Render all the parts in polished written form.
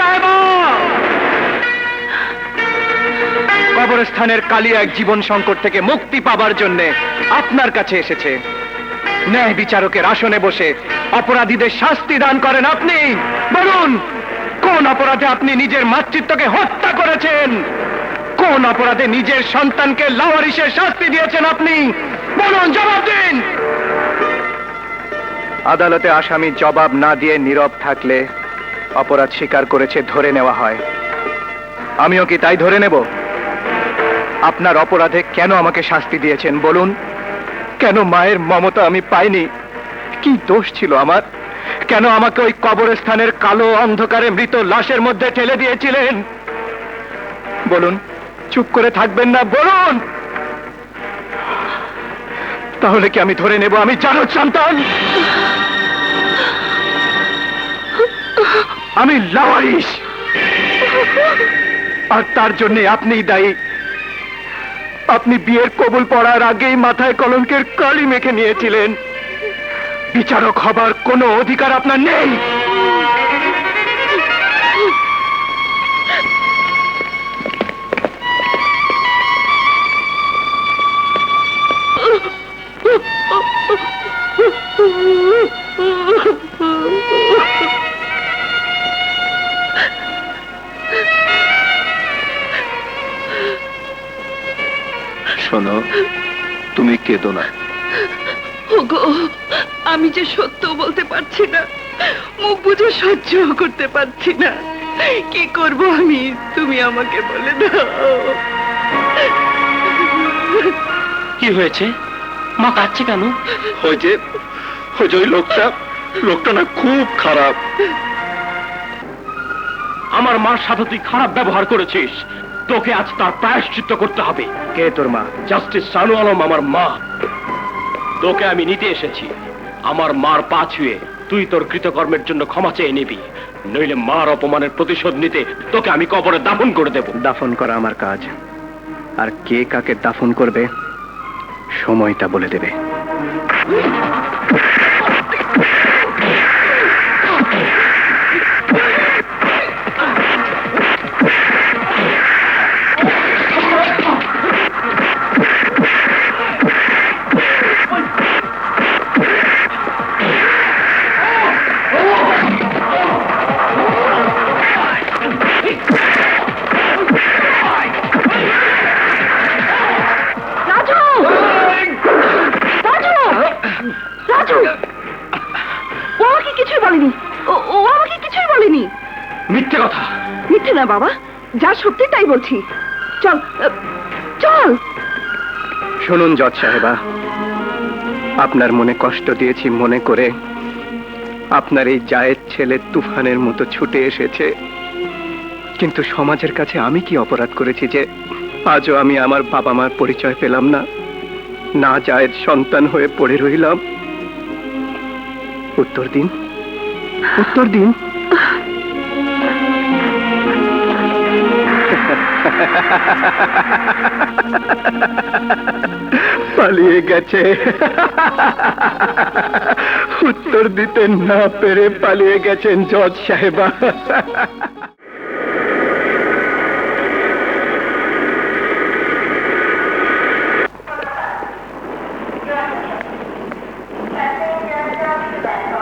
সাহেবা! কবরস্থানের কালী এক জীবন সংকট থেকে মুক্তি পাবার জন্য আপনার কাছে এসেছে। ন্যায় বিচারকের আসনে বসে অপরাধীদের শাস্তি দান করেন আপনি। বলুন, কোন অপরাধে আপনি নিজের মাতৃত্বকে হত্যা করেছেন? কোন অপরাধে নিজের সন্তানকে লাওয়ারিসের শাস্তি দিয়েছেন আপনি? বলুন, জবাব দিন। আদালতে আসামি জবাব না দিয়ে নীরব থাকলে অপরাধ স্বীকার করেছে ধরে নেওয়া হয়। আমিও কি তাই ধরে নেব? আপনার অপরাধে কেন আমাকে শাস্তি দিয়েছেন বলুন? কেন মায়ের মমতা আমি পাইনি? কি দোষ ছিল আমার? কেন আমাকে ওই কবরস্থানের কালো অন্ধকারে মৃত লাশের মধ্যে ঠেলে দিয়েছিলেন? বলুন, চুপ করে থাকবেন না, বলুন। তাহলে কি আমি ধরে নেব আমি জারদ সন্তান? আমি লাওয়ারিস, আর তার জন্য আপনিই দায়ী। আপনি বিয়ের কবুল পড়ার আগেই মাথায় কলঙ্কের কালি মেখে নিয়েছিলেন। বিচারক হবার কোনো অধিকার আপনার নেই। শোনো, তুমি কেঁদো না। ওগো, আমি যে সত্য বলতে পারছি না, মুখ বুঝে সহ্য করতে পারছি না। কি করব আমি, তুমি আমাকে বলে দাও। কি হয়েছে? মা কাঁদছে কেন? ওই যে ওই লোকটা না খুব খারাপ। আমার মার সাথে তুই খারাপ ব্যবহার করেছিস, তোকে আজ তার প্রায়শ্চিত্ত করতে হবে। কে তোর মা? জাস্টিস সানু আলম আমার মা। তোকে আমি নিতে এসেছি। আমার মার পা ছুঁয়ে তুই তোর কৃতকর্মের জন্য ক্ষমা চেয়ে নিবি, নইলে মার অপমানের প্রতিশোধ নিতে তোকে আমি কবরে দাফন করে দেব। দাফন করা আমার কাজ, আর কে কাকে দাফন করবে সময়টা বলে দেবে। মিথ্যে কথা। মিথ্যে না বাবা, যা সত্যি তাই বলছি। চল চল। শুনুন জজ সাহেবা, আপনার মনে কষ্ট দিয়েছি মনে করে আপনার এই জায়েদ ছেলে তুফানের মতো ছুটে এসেছে। কিন্তু সমাজের কাছে আমি কি অপরাধ করেছি যে আজও আমি আমার বাবা মার পরিচয় পেলাম না, না জায়েদ সন্তান হয়ে পড়ে রইলাম? উত্তর দিন, উত্তর দিন। পালিয়ে গেছে। উত্তর দিতে না পেরে পালিয়ে গেছেন জজ সাহেবা।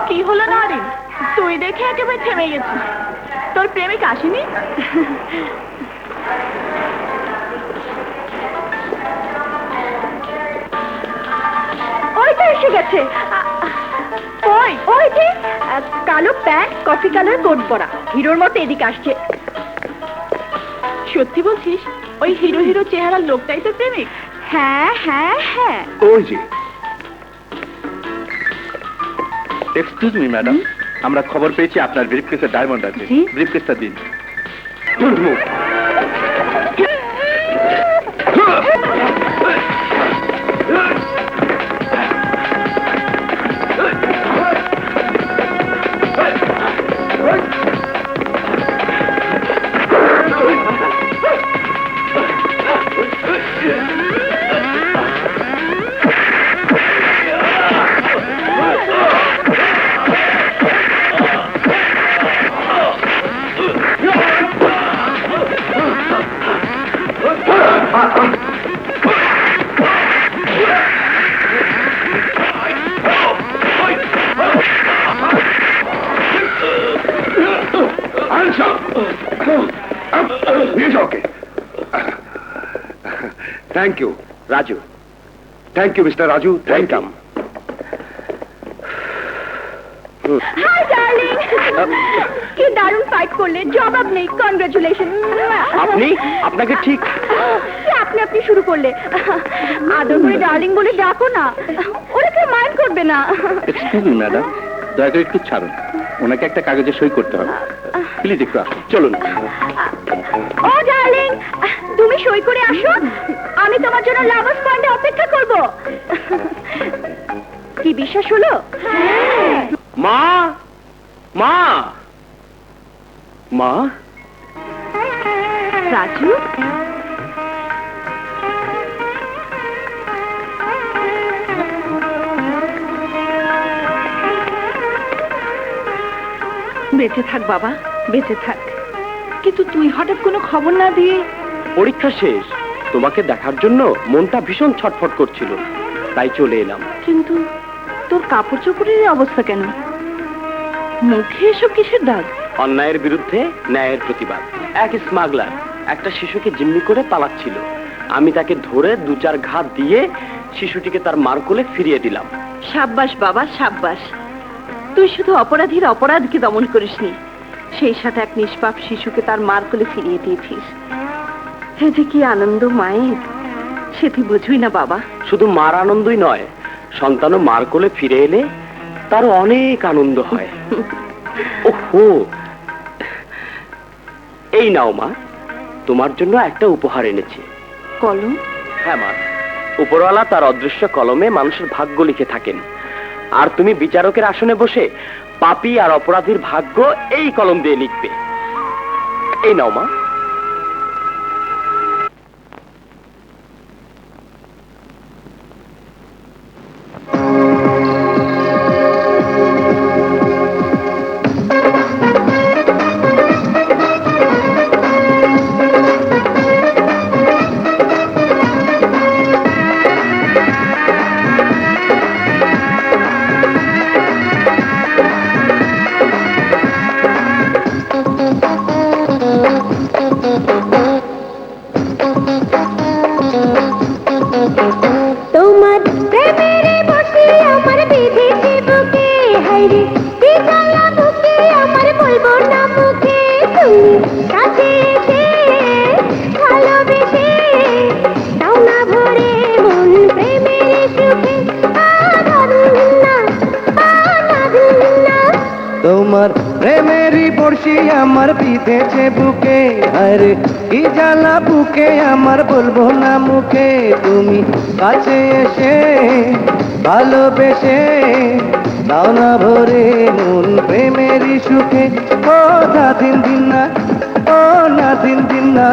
কি হলো নারিন, তুই দেখে একেবারে থেমে গেছিস। তোর প্রেমিক আসেনি? ওইটা এসে গেছে। ওই ওই যে কালো প্যান্ট, কফি কালার কোট পরা, হিরোর মতো এদিকে আসছে। সত্যি বলছিস? ওই হিরো হিরো চেহারার লোকটাই তোর প্রেমিক? হ্যাঁ হ্যাঁ হ্যাঁ। ওই যে। এক্সকিউজ মি ম্যাডাম, আমরা খবর পেয়েছি আপনার ব্রিফকেসে ডায়মন্ড আছে। ব্রিফকেসটা দিন। Thank you Raju, thank you mister Raju, welcome. Hi darling, কি দারুণ ফাইট করলে, জবাব নেই, কনগ্রাচুলেশন। আপনি, আপনাকে ঠিক আপনি আপনি শুরু করলে, আদর করে ডার্লিং বলে ডাকো না, ওরা কেউ মাইন্ড করবে না। এক্সকিউজ মি ম্যাডাম, দয়া করে একটু ছাড়ুন, ওনাকে একটা কাগজে সই করতে হবে, প্লিজ একটু আসুন, চলুন। ও ডার্লিং, তুমি সই করে আসো, আমি তোমার জন্য লাভার্স পয়েন্টে অপেক্ষা করব। কি বিশ্বাস হলো? মা, মা, মা, রাজু, বেঁচে থাক বাবা, বেঁচে থাক। কিন্তু তুই হঠাৎ কোনো খবর না দিয়ে। পরীক্ষা শেষ, তোমাকে দেখার জন্য মনটা ভীষণ ছটফট করছিল, তাই চলে এলাম। কিন্তু তোর কাপড় চোপড়ের অবস্থা কেন? মুখে এসব কিসের দাগ? অন্যায়ের বিরুদ্ধে ন্যায়ের প্রতিবাদ। এক স্মাগলার একটা শিশুকে জিম্মি করে পালাচ্ছিল, আমি তাকে ধরে 2-4 ঘাত দিয়ে শিশুটিকে তার মার কোলে ফিরিয়ে দিলাম। সাব্বাস বাবা, সাব্বাস। তুই শুধু অপরাধীর অপরাধকে দমন করিসনি, সেই সাথে এক নিষ্পাপ শিশুকে তার মার কোলে ফিরিয়ে দিয়েছিস। হে যে কি আনন্দ মায়ের, সে তুই বুঝবি না বাবা। শুধু মার আনন্দই নয়, সন্তানও মার কোলে ফিরে এলে তার অনেক আনন্দ হয়। ওহো, এই নাও মা, তোমার জন্য একটা উপহার এনেছি। কলম? হ্যাঁ মা, উপরওয়ালা তার অদৃশ্য কলমে মানুষের ভাগ্য লিখে থাকেন, আর তুমি বিচারকের আসনে বসে পাপী আর অপরাধীর ভাগ্য এই কলম দিয়ে লিখবে। এই নাও মা। তোমার প্রেমের বসে আমার বেঁধেছে বুকে, হায়রে কি জ্বালা বুকে আমার বলবো না মুখে। তুমি কাছে এসে ভালোবেসে দাও না ভরে মন প্রেমের সুখে। তোমার প্রেমেরই বর্ষি আমার বিঁধেছে বুকে, আরে কি জ্বালা বুকে আমার বলবো না মুখে। তুমি কাছে এসে ভালোবেসে দাও না ভরে মন প্রেমেরই সুখে। ও না দিন দিন না, ও না দিন দিন না।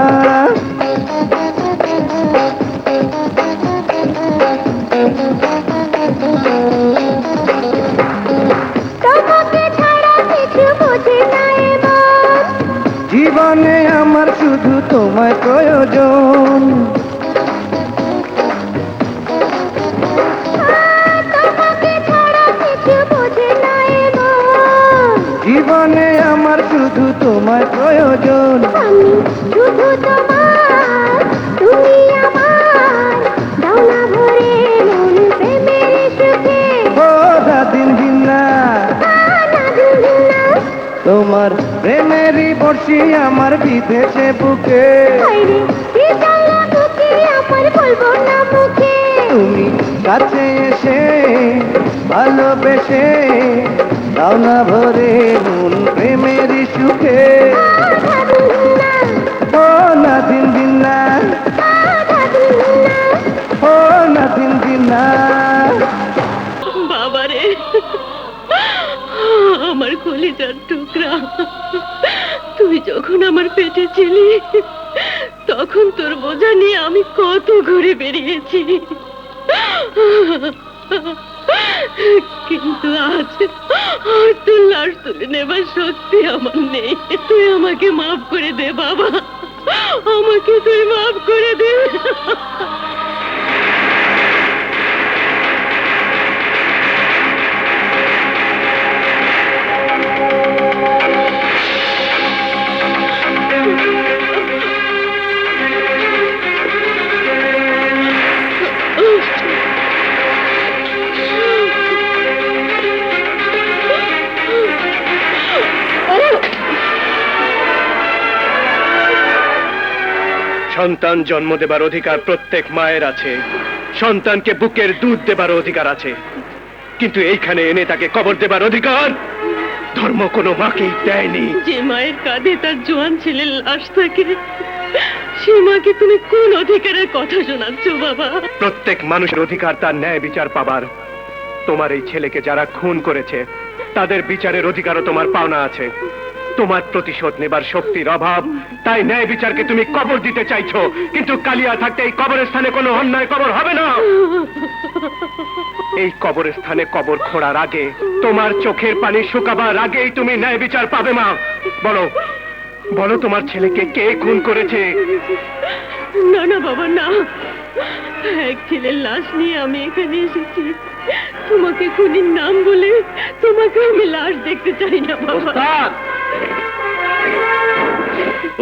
তোমাকে ছাড়া কিছু বোঝে না এমন, জীবনে আমার শুধু তোমার প্রয়োজন। তোমাকে ছাড়া কিছু বোঝে না এমন, জীবনে আমার শুধু তোমার প্রয়োজন। আমি শুধু তোমার, তুমি আমার, দাও না ভরে মন প্রেমের সুখে। ও না দিন দিন না, না দিন দিন না, তোমার প্রেমেরই বর্ষি আমার বিঁধেছে বুকে। হায়রে কি জ্বালা বুকে আমার বলবো না মুখে। তুমি কাছে এসে ভালোবেসে দাও না ভরে মন প্রেমেরই সুখে। না দিন দিন না, ও না দিন দিন না, না দিন দিন না। ও না দিন দিন না। বাবারে, আমার কলিজার টুকরা, তুই যখন আমার পেটে ছিলি তখন তোর বোঝা নিয়ে আমি কত ঘুরে বেরিয়েছি, কিন্তু আজ তোর লাশ তুলে নেবার শক্তি আমার নেই। তুই আমাকে মাফ করে দে বাবা, আমাকে তুই মাফ করে দে। সন্তান জন্ম দেবার অধিকার প্রত্যেক মায়ের আছে, সন্তানকে বুকের দুধ দেবার অধিকার আছে, কিন্তু এইখানে এনে তাকে কবর দেবার অধিকার ধর্ম কোনো মাকেই দেয়নি। যে মায়ের কাঁধে তার জোয়ান ছেলের লাশ থাকে, সে মাকে তুমি কোন অধিকারের কথা শোনাচ্ছ বাবা? প্রত্যেক মানুষের অধিকার তার ন্যায় বিচার পাবার। তোমার এই ছেলেকে যারা খুন করেছে তাদের বিচারের অধিকারও তোমার পাওনা আছে। তোমার প্রতিশোধ নেবার শক্তির অভাব, তাই ন্যায় বিচারকে তুমি কবর দিতে চাইছো, কিন্তু কালিয়া থাকতে এই কবরের স্থানে কোনো অন্যায় কবর হবে না। এই কবরের স্থানে কবর খোঁড়ার আগে, তোমার চোখের পানি শুকাবার আগেই তুমি ন্যায় বিচার পাবে মা। বলো বলো, তোমার ছেলেকে কে খুন করেছে? না না বাবা, না। এক ছেলের লাশ নিয়ে আমি এখানে এসেছি। তোমাকে খুনির নাম বলে তোমাকে আমি লাশ দেখতে চাই না বাবা। ওস্তাদ,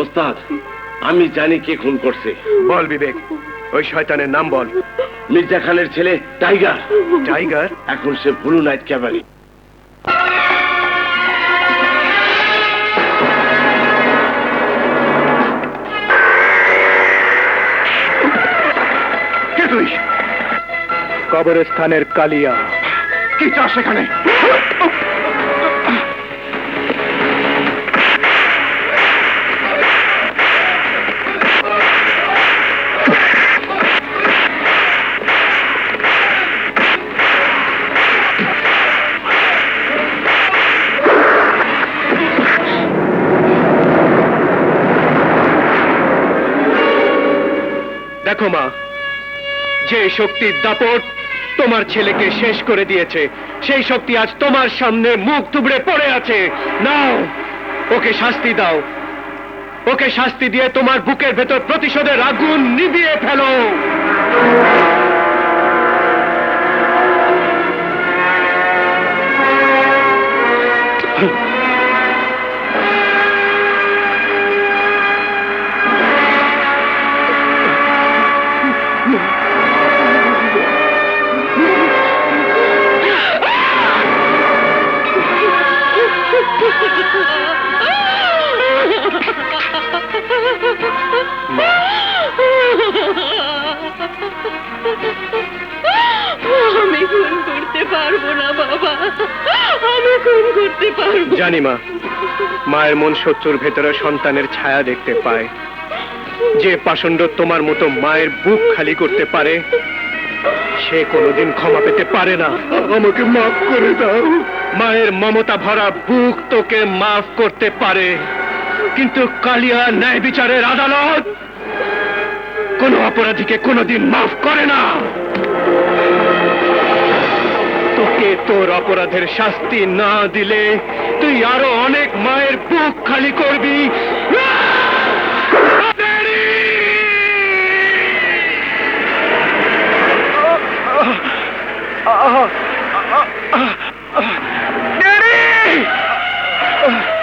ওস্তাদ, আমি জানি কে খুন করছে। বল বিবেক, ওই শয়তানের নাম বল। মির্জা খানের ছেলে টাইগার। টাইগার? এখন সে ব্লু নাইট ক্যাভারি। কে তুই? কবরস্থানের কালিয়া। কি চাস সেখানে? দেখো মা, যে শক্তির দাপট তোমার ছেলেকে শেষ করে দিয়েছে, সেই শক্তি আজ তোমার সামনে মুখ থুবড়ে পড়ে আছে। নাও, ওকে শাস্তি দাও। ওকে শাস্তি দিয়ে তোমার বুকের ভেতর প্রতিশোধের আগুন নিভিয়ে ফেলো। আমি খুন করতে পারবো না বাবা, আমি খুন করতে পারবো। জানি মা, মায়ের মন শত্রুর ভেতরে সন্তানের ছায়া দেখতে পায়। যে পাষণ্ড তোমার মতো মায়ের বুক খালি করতে পারে, সে কোনোদিন ক্ষমা পেতে পারে না। আমাকে মাফ করে দাও। মায়ের মমতা ভরা বুক তোকে মাফ করতে পারে, কিন্তু কালিয়া ন্যায় বিচারের আদালত কোন অপরাধীকে কোনোদিন মাফ করে না। তোকে তোর অপরাধের শাস্তি না দিলে তুই আরো অনেক মায়ের বুক খালি করবি।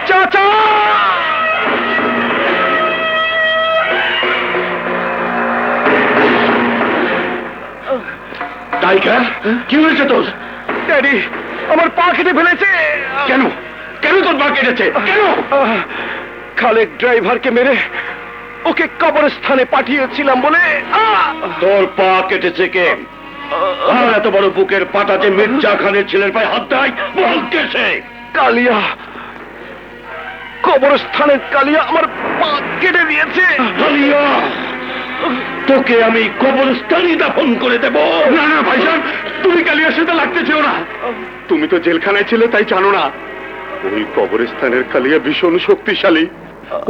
চাচা! টাইগার, কি হয়েছে তোর? ড্যাডি, আমার পা কেটে ফেলেছে। কেন? কেন তোর পা কেটেছে? কেন? খালেক ড্রাইভারকে মেরে ওকে কবরস্থানে পাঠিয়েছিলাম বলে। তোর পা কেটেছে কে? আর এত বড় বুকের পাটা যে মির্জা খানের ছেলের পায়ে হাত দেয়, বল কে সে? কালিয়া, কবরস্থানের কালিয়া আমার পা কেটে দিয়েছে। কালিয়া, তোকে আমি কবরস্থানই দাফন করে দেব। না না ভাইজান, তুমি কালিয়ার সাথে লাগতে চেও না। তুমি তো জেলখানায় ছিলে, তাই জানো না। ওই কবরস্থানের কালিয়া ভীষণ শক্তিশালী।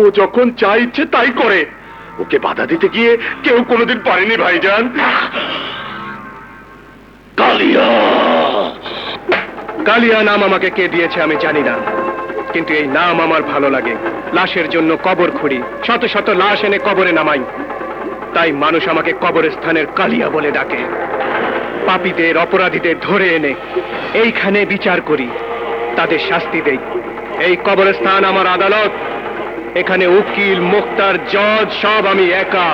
ও যখন যা ইচ্ছে তাই করে। ওকে বাধা দিতে গিয়ে কেউ কোনোদিন পারেনি ভাইজান। কালিয়া, কালিয়া নাম আমাকে কে দিয়েছে আমি জানি না, কিন্তু এই নাম আমার ভালো লাগে। লাশের জন্য কবর খুঁড়ি, শত শত লাশ এনে কবরে নামাই, তাই মানুষ আমাকে কবরস্থানের কালিয়া বলে ডাকে। পাপীদের, অপরাধীদের ধরে এনে এইখানে বিচার করি, তাদের শাস্তি দেই। এই কবরস্থান আমার আদালত। এখানে উকিল, মুক্তার, জজ সব আমি একা।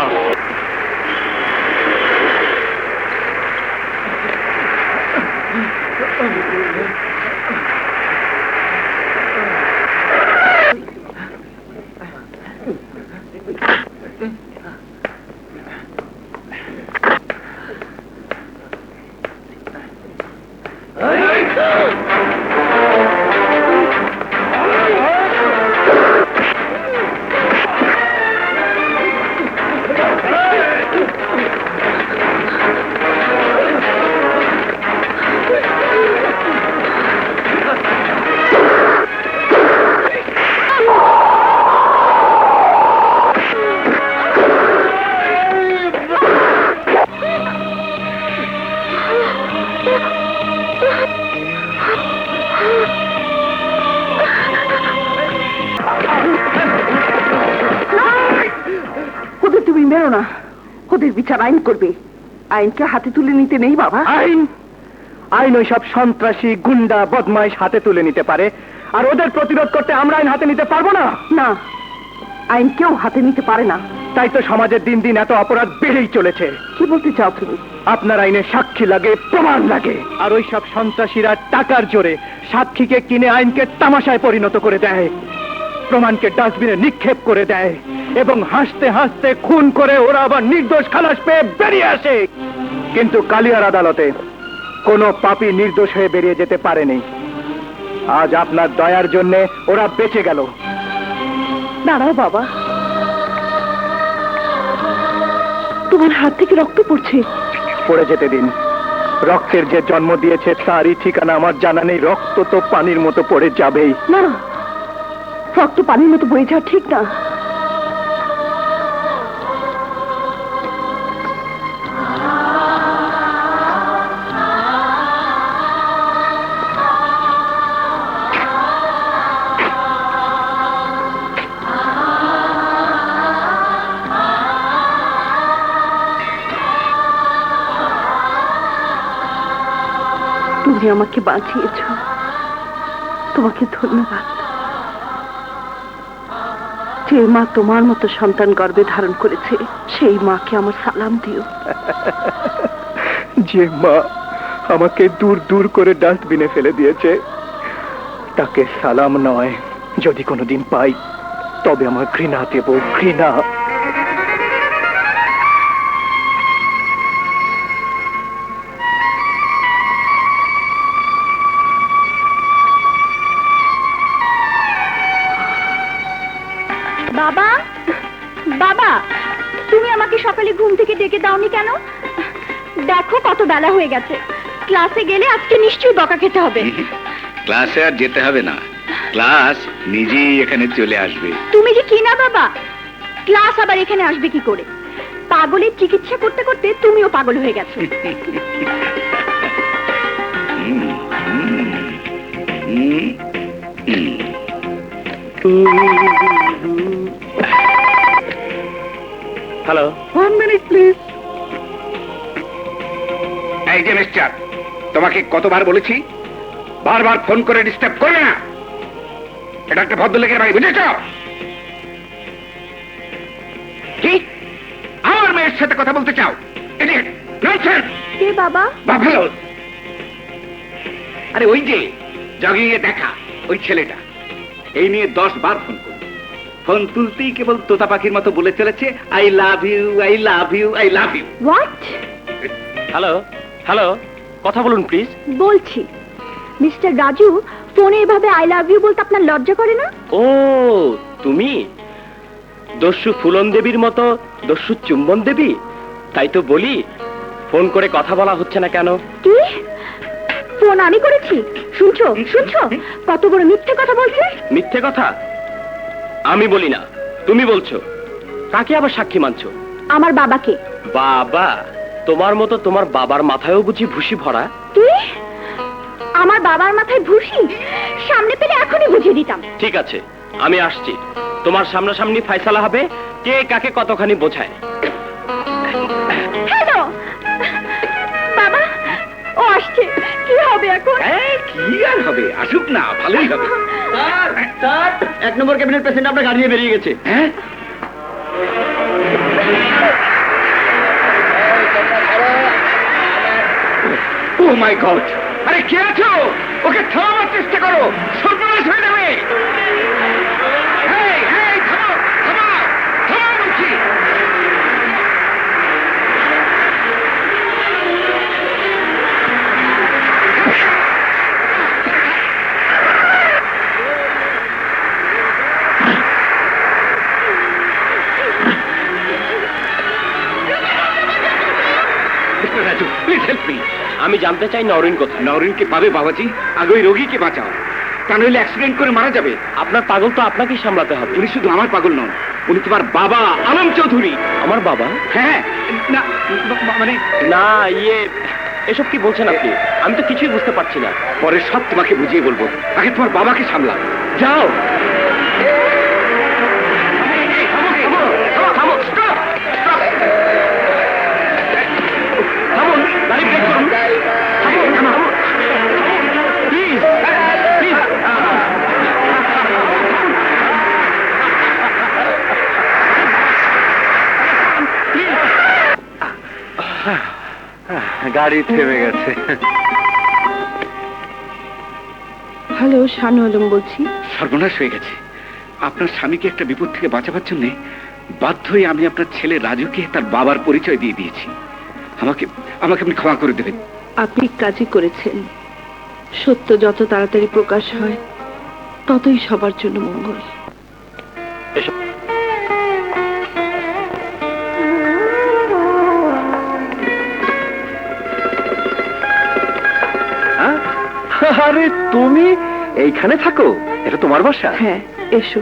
না, ওদের বিচার আইন করবে। আইনকে হাতে তুলে নিতে নেই বাবা। আইন আইন ওই সব সন্ত্রাসী গুন্ডা বদমাইশ হাতে তুলে নিতে পারে, আর ওদের প্রতিরোধ করতে আমরা আইন হাতে নিতে পারবো না। না, আইন কেউ হাতে নিতে পারে না। তাই তো সমাজের দিন দিন এত অপরাধ বেড়েই চলেছে। কি বলতে চাও তুমি? আপনার আইনে সাক্ষী লাগে, প্রমাণ লাগে, আর ওই সব সন্ত্রাসীরা টাকার জোরে সাক্ষীকে কিনে আইনকে তামাশায় পরিণত করে দেয়, প্রমাণকে ডাস্টবিনে নিক্ষেপ করে দেয়, এবং হাসতে হাসতে খুন করে ওরা আবার নির্দোষ খালাস পেয়ে বেরিয়ে আসে। কিন্তু কালিয়ার আদালতে কোনো পাপী নির্দোষ হয়ে বেরিয়ে যেতে পারেনি। আজ আপনার দয়ার জন্য ওরা বেঁচে গেল। দাঁড়াও বাবা, তোমার হাত থেকে রক্ত পড়ছে। পড়ে যেতে দিন। রক্তের যে জন্ম দিয়েছে তারই ঠিকানা আমার জানা নেই। রক্ত তো পানির মতো পড়ে যাবেই। না, রক্ত পানির মতো বয়ে যাওয়া ঠিক না। তুমি আমাকে বাঁচিয়েছ, তোমাকে ধন্যবাদ। যে মা তোমার মতো সন্তান গর্ভে ধারণ করেছে, সেই মাকে আমার সালাম দিও। যে মা আমাকে দূর দূর করে ডাস্টবিনে ফেলে দিয়েছে, তাকে সালাম নয়, যদি কোনোদিন পাই তবে আমার ঘৃণা দেব, ঘৃণা। বাবা, বাবা, তুমি আমাকে সকালে ঘুম থেকে ডেকে দাওনি কেন? দেখো কত বেলা হয়ে গেছে। ক্লাসে গেলে আজকে নিশ্চয়ই বকা খেতে হবে। ক্লাসে আর যেতে হবে না, ক্লাস নিজেই এখানে চলে আসবে। তুমি যে কি না বাবা, ক্লাস আবার এখানে আসবে কি করে? পাগলের চিকিৎসা করতে করতে তুমিও পাগল হয়ে গেছো। Hello, 1 minute please. এই যে মিস্টার, তোমাকে কতবার বলেছি বারবার ফোন করে ডিস্টার্ব করবে না। এটা একটা ভদ্রলোকের বাড়ি, বুঝেছ? কি আমার মেয়ের সাথে কথা বলতে চাও? কে বাবা? বাফালো। আরে ওই যে জগিং এ দেখা ওই ছেলেটা, এই নিয়ে 10 বার ফোন করল। ফোন তুলতেই কেবল তোতা পাখির মতো বলে চলেছে, I love you, I love you, I love you. What? Hello, hello, কথা বলুন প্লিজ। বলছি মিস্টার রাজু, ফোনে এভাবে আই লাভ ইউ বলতে আপনার লজ্জা করে না? ও তুমি দস্যু ফুলন দেবীর মতো দস্যু চুম্বন দেবী? তাই তো বলি, ফোন করে কথা বলা হচ্ছে না কেন? কি ফোন আমি করেছি? শুনছো শুনছো কত বড় মিথ্যে কথা বলছে? মিথ্যে কথা আমি বলি না, তুমি বলছো। কাকে আবার সাক্ষী মানছো? আমার বাবাকে। বাবা? তোমার মতো তোমার বাবার মাথায়ও বুঝি ভুসি ভরা? কি আমার বাবার মাথায় ভুসি? সামনে পেলে এখনই বুঝিয়ে দিতাম। ঠিক আছে, আমি আসছি। তোমার সামনাসামনি ফাইসালা হবে কে কাকে কতখানি বোঝায়। হ্যালো বাবা, ও আসছে। কি হবে এখন? কি আর হবে, আসুক না, ভালোই হবে। স্যার, 1 নম্বর ক্যাবিনেট পেশেন্ট আপনার গাড়ি নিয়ে বেরিয়ে গেছে। হ্যাঁ, ও মাই গড! আরে কে আছো? ওকে থামাবার চেষ্টা করো, সর্বনাশ হয়ে যাবে। এই, এই, থামো, থামাও, থামাও বলছি। Mister Raju, please help me. আমি জানতে চাই নরিন কোথায়? নওরিনকে পাবে বাবাজি, আগে ওই রোগীকে বাঁচাও, তা নইলে অ্যাক্সিডেন্ট করে মারা যাবে। আপনার পাগল তো আপনাকেই সামলাতে হবে। উনি শুধু আমার পাগল নন, উনি তোমার বাবা আলম চৌধুরী। আমার বাবা? হ্যাঁ, না মানে না, এসব কি বলছেন আপনি? আমি তো কিছুই বুঝতে পারছি না। পরে সব তোমাকে বুঝিয়ে বলবো, আগে তোমার বাবাকে সামলা। যাও। থামো, থামো, থামো, থামো, stop, stop. গাড়ি ব্রেক করুন। থামুন, থামুন। Please, please। গাড়ি থেমে গেছে। হ্যালো, শানু আলম বলছি। সর্বনাশ হয়ে গেছে। আপনার স্বামীকে একটা বিপদ থেকে বাঁচাবার জন্য বাধ্য হয়ে আমি আপনার ছেলে রাজুকে তার বাবার পরিচয় দিয়ে দিয়েছি। আমাকে আমাকে আপনি ক্ষমা করে দেবেন। আপনি কাজই করেছেন। সত্য যত তাড়াতাড়ি প্রকাশ হয় ততই সবার জন্য মঙ্গল। আরে তুমি এইখানে থাকো? এটা তোমার বাসা? হ্যাঁ, এসো,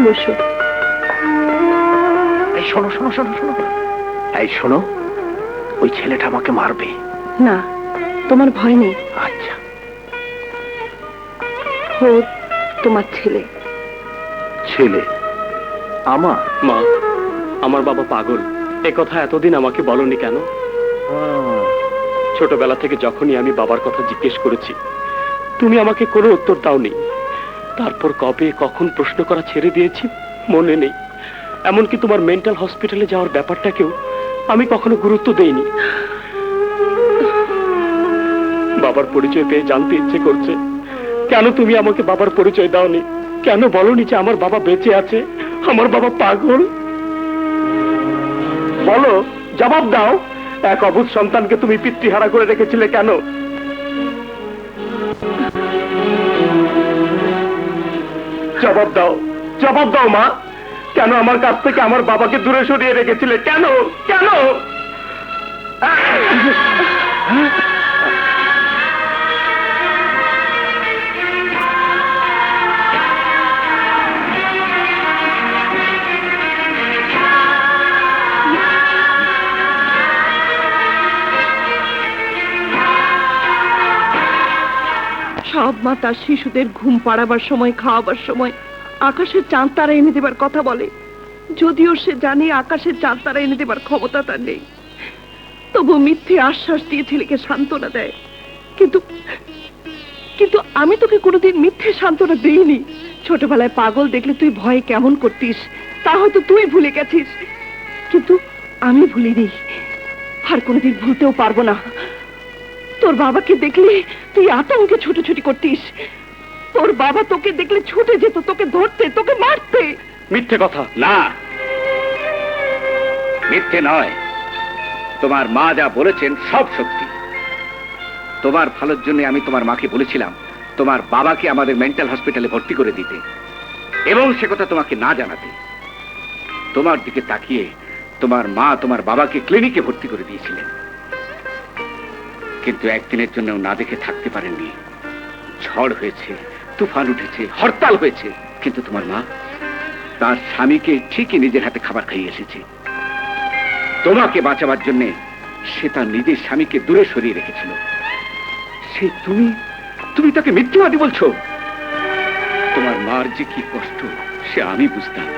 বসো। এই শোনো শোনো শোনো শোনো, এই শোনো, ওই ছেলেটা আমাকে মারবে। না, তোমার ভয় নেই। আচ্ছা, ও তোমার ছেলে। ছেলে আমার? মা, আমার বাবা পাগল। এ কথা এতদিন আমাকে বলনি কেন? ছোটবেলা থেকে যখনই আমি বাবার কথা জিজ্ঞেস করেছি, তুমি আমাকে কোনো উত্তর দাওনি। তারপর কবে কখন প্রশ্ন করা ছেড়ে দিয়েছি মনে নেই। এমনকি তোমার মেন্টাল হসপিটালে যাওয়ার ব্যাপারটাকেও আমি কখনো গুরুত্ব দেইনি। বাবার পরিচয় পেয়ে জানতে ইচ্ছে করছে, কেন তুমি আমাকে বাবার পরিচয় দাওনি? কেন বলনি যে আমার বাবা বেঁচে আছে, আমার বাবা পাগল? বলো, জবাব দাও। এক অবুঝ সন্তানকে তুমি পিতৃহারা করে রেখেছিলে কেন? জবাব দাও, জবাব দাও মা। কেন আমার কাছ থেকে আমার বাবাকে দূরে সরিয়ে রেখেছিলে? কেন কেন? সব মা তার শিশুদের ঘুম পাড়াবার সময়, খাওয়াবার সময় আকাশের চাঁদ তারা এনে দেবার কথা বলে, যদিও সে জানে আকাশের চাঁদ তারা এনে দেবার ক্ষমতা তার নেই। তবু মিথ্যে আশ্বাস দিয়ে ছেলেকে সান্ত্বনা দেয়। কিন্তু কিন্তু আমি তোকে কোনোদিন মিথ্যে সান্ত্বনা দেইনি। ছোটবেলায় পাগল দেখলে তুই ভয়ে কেমন করতিস তা হয়তো তুই ভুলে গেছিস, কিন্তু আমি ভুলিনি, আর কোনোদিন ভুলতেও পারবো না। তোর বাবাকে দেখলে তুই আতঙ্কে ছুটোছুটি করতিস। তোর বাবা তোকে দেখলে ছুটে যেত, তোকে ধরতে, তোকে মারতে। মিথ্যে কথা। না, মিথ্যে নয়। তোমার মা যা বলেছেন সব সত্যি। তোমার ভালোর জন্য আমি তোমার মাকে বলেছিলাম তোমার বাবাকে আমাদের মেন্টাল হসপিটালে ভর্তি করে দিতে, এবং সে কথা তোমাকে না জানাতে। তোমার দিকে তাকিয়ে তোমার মা তোমার বাবাকে ক্লিনিকে ভর্তি করে দিয়েছিলেন, কিন্তু একদিনের জন্য না দেখে থাকতে পারেননি। ঝড় হয়েছে, তুফান উঠেছে, হরতাল হয়েছে, কিন্তু তোমার মা তার স্বামীকে ঠিকই নিজের হাতে খাবার খাইয়ে এসেছে। তোমাকে বাঁচাবার জন্য সে তার নিজের স্বামীকে দূরে সরিয়ে রেখেছিল। সে তুমি তুমি তাকে মিথ্যাবাদী বলছো? তোমার মার যে কি কষ্ট সে আমি বুঝতাম।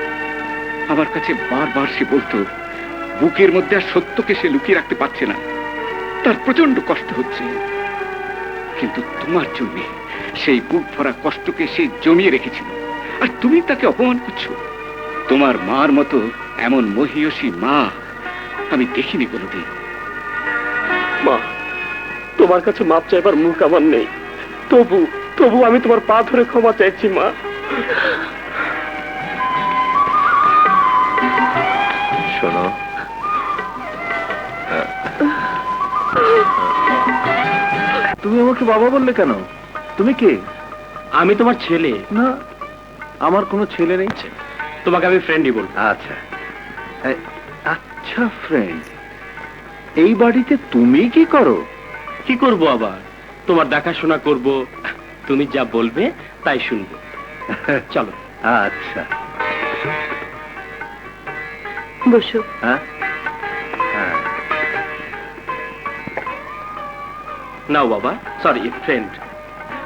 আমার কাছে বারবার সে বলতো বুকের মধ্যে আর সত্যকে সে লুকিয়ে রাখতে পারছে না, তার প্রচন্ড কষ্ট হচ্ছে। কিন্তু তোমার জন্য সেই বুক ভরা কষ্টকে সে জমিয়ে রেখেছিল, আর তুমি তাকে অপমান করছো। তোমার মার মতো এমন মহিয়সী মা আমি দেখিনি কোনোদিন। মা, তোমার কাছে মাপ চাইবার মুখ আমার নেই, তবু তবু আমি তোমার পা ধরে ক্ষমা চাইছি মা। শোনো, তুমি আমাকে বাবা বললে কেন? তুমি কে? আমি তোমার ছেলে। না, আমার কোনো ছেলে নেই। তোমাকে আমি ফ্রেন্ডই বলবো। আচ্ছা, আচ্ছা ফ্রেন্ড। এই বাড়িতে তুমি কি করো? কি করব আবার? তোমার দেখাশোনা করব, তুমি যা বলবে তাই শুনবো। চলো। আচ্ছা, বসো। হ্যাঁ হ্যাঁ, নাও বাবা, সরি ফ্রেন্ড,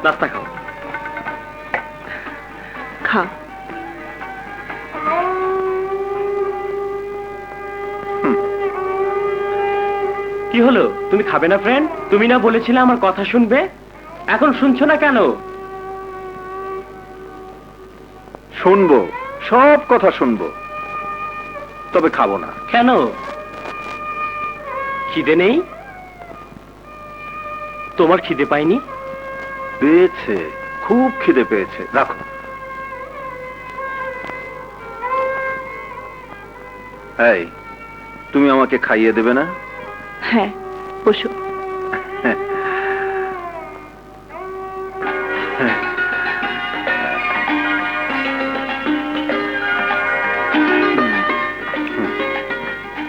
নাস্তা খাও। খা। কি হলো, তুমি খাবে না ফ্রেন্ড? তুমি না বলেছিলে আমার কথা শুনবে, এখন শুনছো না কেন? শুনবো, সব কথা শুনবো, তবে খাবো না। কেন? খিদে নেই? তোমার খিদে পাইনি? পেয়েছে, খুব খিদে পেয়েছে, রাখো। এই, তুমি আমাকে খাইয়ে দেবে না? হ্যাঁ, বসো।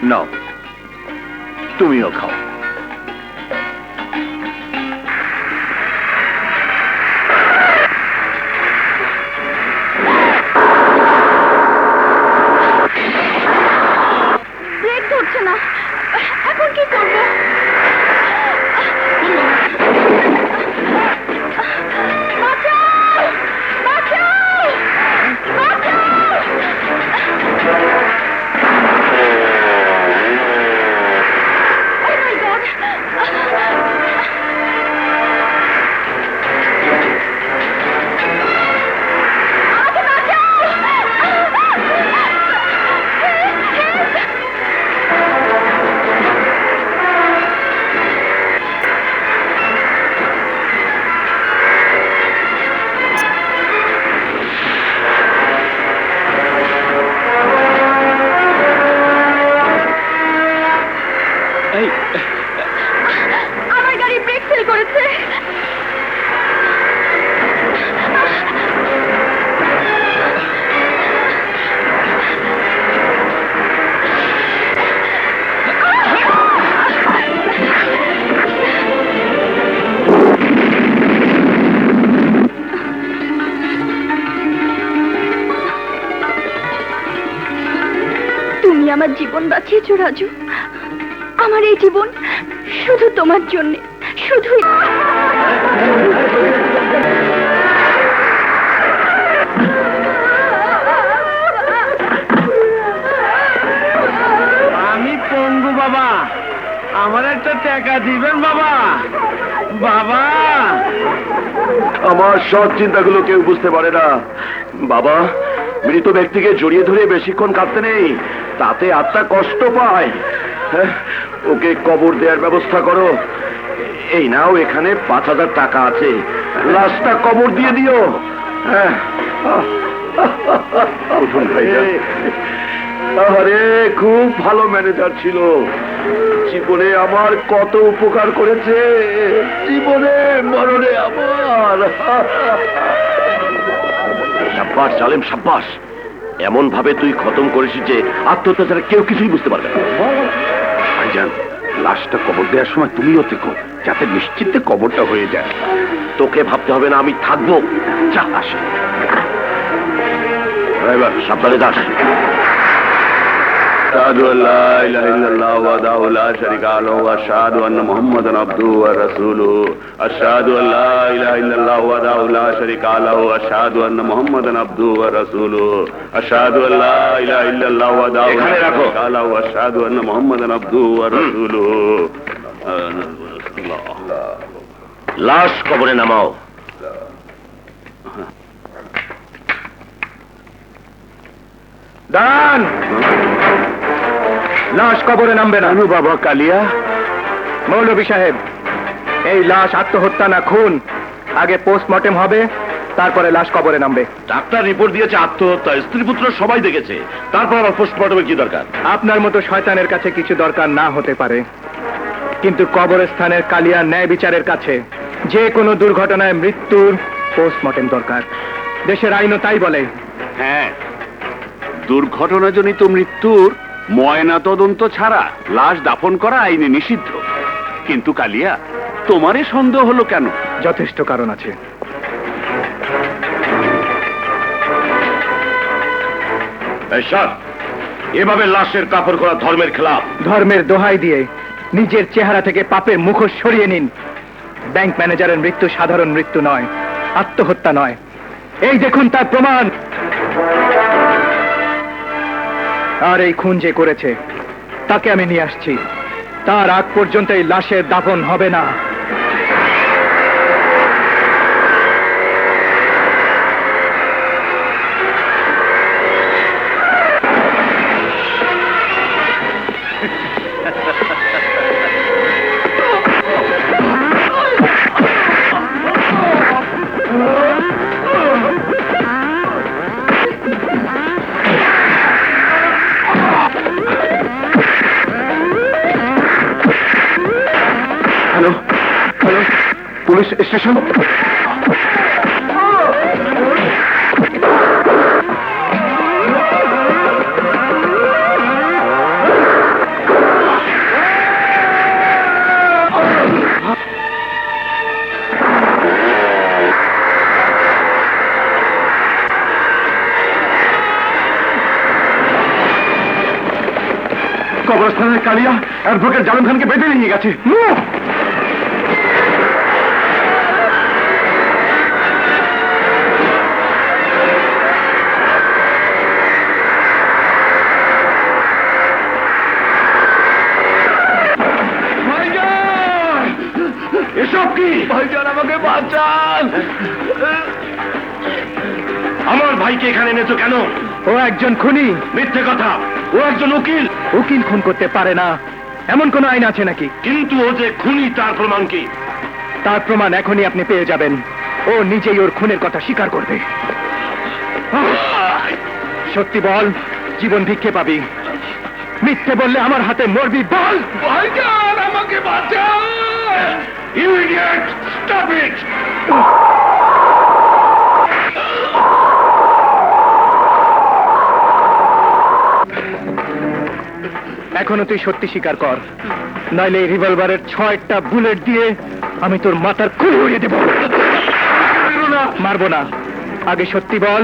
নাও, তুমিও খাও। ব্রেক ধরছে না, এখন কি করবো? বাঁচাও! বাঁচাও! বাঁচাও! Oh my God! আমাকে বাঁচাও! এই, আমার গাড়ি ব্রেক ফেল করেছে। তুমি আমার জীবন বাঁচিয়েছো রাজু। আমার এই জীবন শুধু তোমার জন্য, শুধুই। আমি পঙ্গু বাবা, আমার একটা টাকা দিবেন বাবা। বাবা, আমার সব চিন্তাগুলো কেউ বুঝতে পারে না বাবা। মৃত ব্যক্তিকে জড়িয়ে ধরে বেশিক্ষণ কাঁদতে নেই, তাতে আত্মা কষ্ট পায়। হ্যাঁ, ওকে কবর দেওয়ার ব্যবস্থা করো। এই নাও, এখানে 5,000 টাকা আছে, লাশটা কবর দিয়ে দিও। হ্যাঁ, আরে খুব ভালো ম্যানেজার ছিল, জীবনে আমার কত উপকার করেছে, জীবনে মরণে আমার। সাব্বাস জালেম, সাব্বাস। এমন ভাবে তুই খতম করেছিস যে আত্মহত্যা ছাড়া কেউ কিছুই বুঝতে পারবে না। ভাইজান, লাশটা কবর দেওয়ার সময় তুমিও থেকো, যাতে নিশ্চিন্তে কবরটা হয়ে যায়। তোকে ভাবতে হবে না, আমি থাকবো। যা, আসে এবার সাবধানে যাস। أشهد أن لا إله إلا الله وحده لا شريك له وأشهد أن محمدا عبده ورسوله أشهد أن لا إله إلا الله وحده لا شريك له وأشهد أن محمدا عبده ورسوله أشهد أن لا إله إلا الله وحده لا شريك له وأشهد أن محمدا عبده ورسوله লাশ কবরে নামাও। দান, লাশ কবরে নামবে না। বাবা কালিয়া। মৌলভী সাহেব, এই লাশ আত্মহত্যা না খুন, আগে পোস্টমর্টেম হবে, তারপরে লাশ কবরে নামবে। ডাক্তার রিপোর্ট দিয়েছে আত্মহত্যা, স্ত্রী পুত্র সবাই দেখেছে, তারপর আবার পোস্টমর্টমের কি দরকার? আপনার মতো শয়তানের কাছে কিছু দরকার না হতে পারে, কিন্তু কবরস্থানের কালিয়া ন্যায় বিচারের কাছে যে কোনো দুর্ঘটনায় মৃত্যুর পোস্টমর্টেম দরকার। দেশের আইনও তাই বলে। হ্যাঁ, দুর্ঘটনাজনিত মৃত্যুর ময়না তদন্ত ছাড়া লাশ দাফন করা আইনে নিষিদ্ধ। কিন্তু কালিয়া, তোমারই সন্দেহ হলো কেন? যথেষ্ট কারণ আছে। এভাবে লাশের কাপড় করা ধর্মের খেলাফ। ধর্মের দোহাই দিয়ে নিজের চেহারা থেকে পাপের মুখোশ সরিয়ে নিন। ব্যাংক ম্যানেজারের মৃত্যু সাধারণ মৃত্যু নয়, আত্মহত্যা নয়। এই দেখুন তার প্রমাণ। আর এই খুন যে করেছে তাকে আমি নিয়ে আসছি। তার আগ পর্যন্ত এই লাশের দাফন হবে না। Hello hello, police station. কবরস্থানের কালিয়া অ্যাডভোকেট জালাম খানকে বেঁধে নিয়ে গেছে। এসব কি? ভাইজান আমাকে বাঁচান। আমার ভাইকে এখানে এনেছো কেন? ও একজন খুনি। মিথ্যে কথা, ও একজন উকিল। উকিল খুন করতে পারে না এমন কোন আইন আছে নাকি? কিন্তু ও যে খুনি তার প্রমাণ কি? তার প্রমাণ এখনই আপনি পেয়ে যাবেন। ও নিজেই ওর খুনের কথা স্বীকার করবে। সত্যি বল, জীবন ভিক্ষে পাবি। মিথ্যে বললে আমার হাতে মরবি। বল। ভাইজান আমাকে বাঁচান। You idiot! Stop it! এখনো তুই সত্যি স্বীকার কর, নইলে এই রিভলভারের 6টা বুলেট দিয়ে আমি তোর মাথার খুলি উড়িয়ে দেব। মারবো না, আগে সত্যি বল,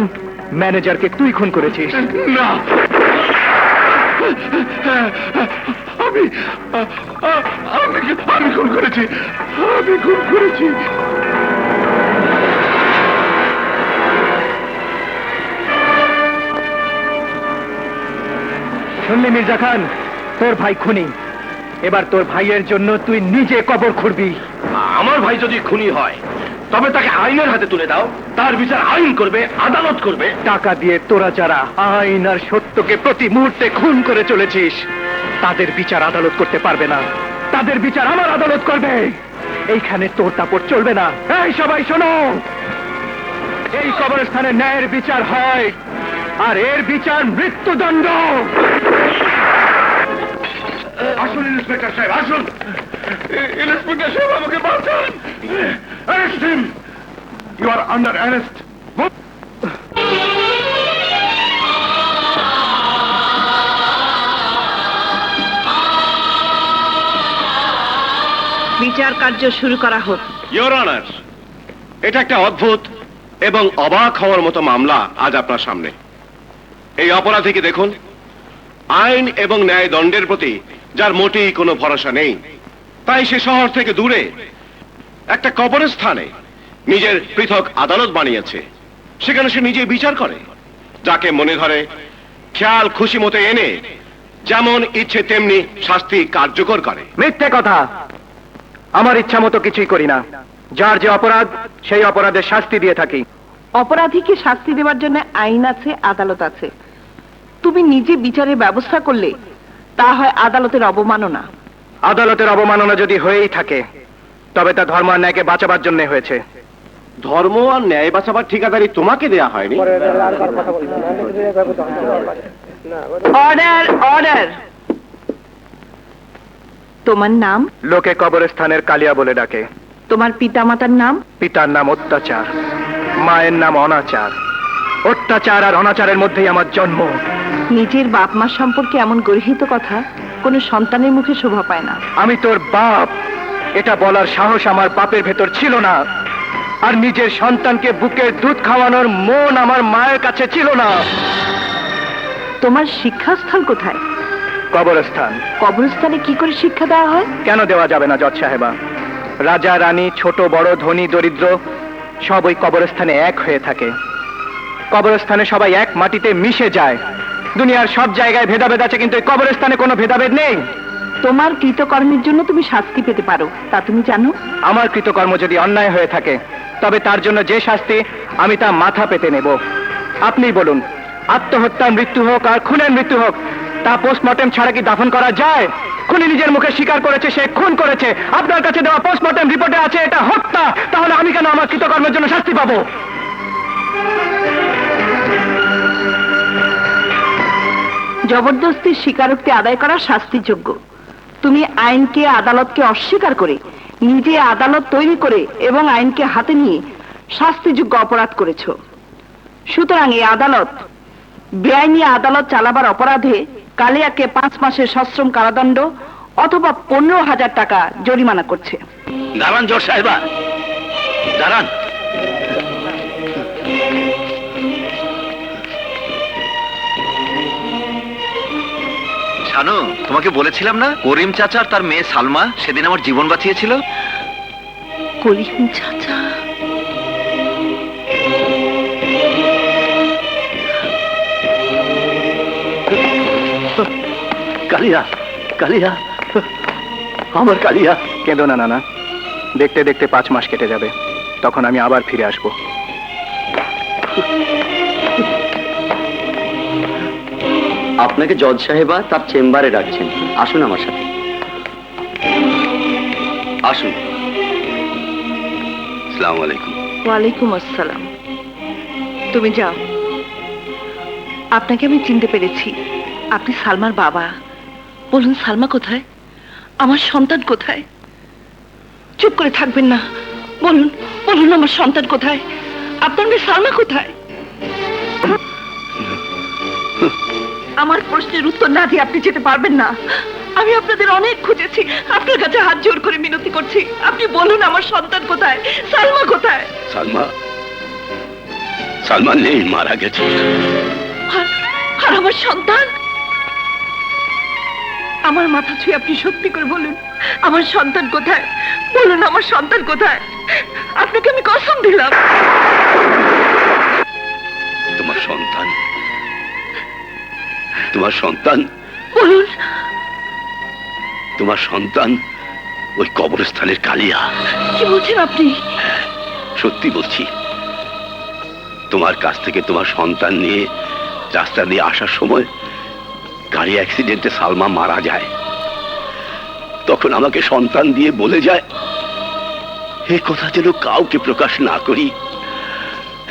ম্যানেজারকে তুই খুন করেছিস? না, আমি খুন করেছি। আমি খুন করেছি। শুনলি মির্জা খান, তোর ভাই খুনি। এবার তোর ভাইয়ের জন্য তুই নিজে কবর খুঁড়বি। আমার ভাই যদি খুনি হয় তবে তাকে আইনের হাতে তুলে দাও, তার বিচার আইন করবে, আদালত করবে। টাকা দিয়ে তোরা যারা আইন আর সত্যকে প্রতি মুহূর্তে খুন করে চলেছিস, তাদের বিচার আদালত করতে পারবে না। তাদের বিচার আমার আদালত করবে। এইখানে তোর তাপড় চলবে না। এই সবাই শোনো, এই কবরস্থানে ন্যায়ের বিচার হয়, আর এর বিচার মৃত্যুদণ্ড। আসুন ইন্সপেক্টর সাহেব, আসুন। ইন্সপেক্টর সাহেব আমাকে বাঁচান। Arrest him! You are under arrest. বিচার কার্য শুরু করা হোক। ইওর অনার, এটা একটা অদ্ভুত এবং অবাক হওয়ার মতো মামলা আজ আপনার সামনে। এই অপরাধীকে দেখুন, আইন এবং ন্যায় দণ্ডের প্রতি যার মোটেই কোনো ভরসা নেই, তাই সে শহর থেকে দূরে একটা কবরস্থানে নিজের পৃথক আদালত বানিয়েছে। সেখানে সে নিজে বিচার করে, যাকে মনে ধরে খেয়াল খুশি মতো এনে যেমন ইচ্ছে তেমনি শাস্তি কার্যকর করে। মিথ্যে কথা, আমার ইচ্ছা মতো কিছুই করি না। যার যে অপরাধ, সেই অপরাধের শাস্তি দিয়ে থাকি। অপরাধীকে শাস্তি দেওয়ার জন্য আইন আছে, আদালত আছে। তুমি নিজে বিচারের ব্যবস্থা করলে তা হয় আদালতের অবমাননা। আদালতের অবমাননা যদি হয়েই থাকে, তবে তা ধর্ম আর ন্যায়কে বাঁচাবার জন্য হয়েছে। ধর্ম আর ন্যায় বাঁচাবার ঠিকাদারি তোমাকে দেয়া হয়নি। Order, order. তোমার নাম? লোকে কবরস্থানের কালিয়া বলে ডাকে। তোমার পিতামাতার নাম? পিতার নাম অত্যাচার, মায়ের নাম অনাচার। অত্যাচার আর অনাচারের মধ্যেই আমার জন্ম। নিজের বাপ মা সম্পর্কে এমন গর্হিত কথা কোনো সন্তানের মুখে শোভা পায় না। আমি তোর বাপ, এটা বলার সাহস আমার বাপের ভেতর ছিল না। আর নিজের সন্তানকে বুকের দুধ খাওয়ানোর মন আমার মায়ের কাছে ছিল না। তোমার শিক্ষাস্থল কোথায়? কবরস্থান। কবরস্থানে কি করে শিক্ষা দেওয়া হয়? কেন দেওয়া যাবে না জজ সাহেবা? রাজা রানী, ছোট বড়, ধনী দরিদ্র, সব ওই কবরস্থানে এক হয়ে থাকে। কবরস্থানে সবাই এক মাটিতে মিশে যায়। দুনিয়ার সব জায়গায় ভেদাভেদ আছে, কিন্তু এই কবরস্থানে কোনো ভেদাভেদ নেই। তোমার কৃতকর্মের জন্য তুমি শাস্তি পেতে পারো, তা তুমি জানো? আমার কৃতকর্ম যদি অন্যায় হয়ে থাকে তবে তার জন্য যে শাস্তি আমি তা মাথা পেতে নেব। আপনিই বলুন, আত্মহত্যার মৃত্যু হোক আর খুনের মৃত্যু হোক, তা পোস্টমর্টেম ছাড়া কি দাফন করা যায়? খুনি নিজের মুখে স্বীকার করেছে সে খুন করেছে। আপনার কাছে দেওয়া পোস্টমর্টেম রিপোর্টে আছে এটা হত্যা। তাহলে আমি কেন আমার কৃতকর্মের জন্য শাস্তি পাবো? জবরদস্তির স্বীকারোক্তি আদায় করা শাস্তিযোগ্য। তুমি আইনকে আদালতকে অস্বীকার করে নিজে আদালত তৈরি করে এবং আইনকে হাতে নিয়ে শাস্তিযোগ্য অপরাধ করেছো। সুতরাং এই আদালত বেআইনি আদালত চালাবার অপরাধে কালিয়াকে 5 মাসের সশ্রম কারাদণ্ড অথবা 15,000 টাকা জরিমানা করছে। দাঁড়ান জজ সাহেবা, দাঁড়ান। শানু, তোমাকে বলেছিলাম না করিম চাচা আর তার মেয়ে সালমা সেদিন আমার জীবন বাঁচিয়েছিল? করিম চাচা? কালিয়া, কালিয়া, আমার কালিয়া। কেঁদো না নানা, দেখতে দেখতে 5 মাস কেটে যাবে, তখন আমি আবার ফিরে আসবো। আপনাকে জজ সাহেবা তার চেম্বারে ডাকছেন, আসুন আমার সাথে আসুন। আসসালামু আলাইকুম। ওয়ালাইকুম আসসালাম। তুমি যাও। আপনাকে আমি চিনতে পেরেছি, আপনি সালমার বাবা। বলুন সালমা কোথায়? আমার সন্তান কোথায়? চুপ করে থাকবেন না, বলুন বলুন আমার সন্তান কোথায়? আপনার মেয়ে সালমা কোথায়? আমার প্রশ্নের উত্তর না দিয়ে আপনি যেতে পারবেন না। আমি আপনাদের অনেক খুঁজেছি, আপনার কাছে হাত জোর করে মিনতি করছি, আপনি বলুন আমার সন্তান কোথায়? সালমা কোথায়? সালমা, সালমা নেই, মারা গেছে। আর আমার সন্তান? আমার মাথা ছুঁয়ে আপনি সত্যি করে বলুন আমার সন্তান কোথায়? বলুন আমার সন্তান কোথায়? আপনাকে আমি কসম দিলাম। তোমার সন্তান, তোমার সন্তান, বলুন। তোমার সন্তান ওই কবরস্থানের কালিয়া। কি বলছেন আপনি? সত্যি বলছি। তোমার কাছ থেকে তোমার সন্তান নিয়ে রাস্তা দিয়ে আসার সময় গাড়ি অ্যাক্সিডেন্টে সালমা মারা যায়। তখন আমাকে সন্তান দিয়ে বলে যায় এ কথা যেন কাউকে প্রকাশ না করি।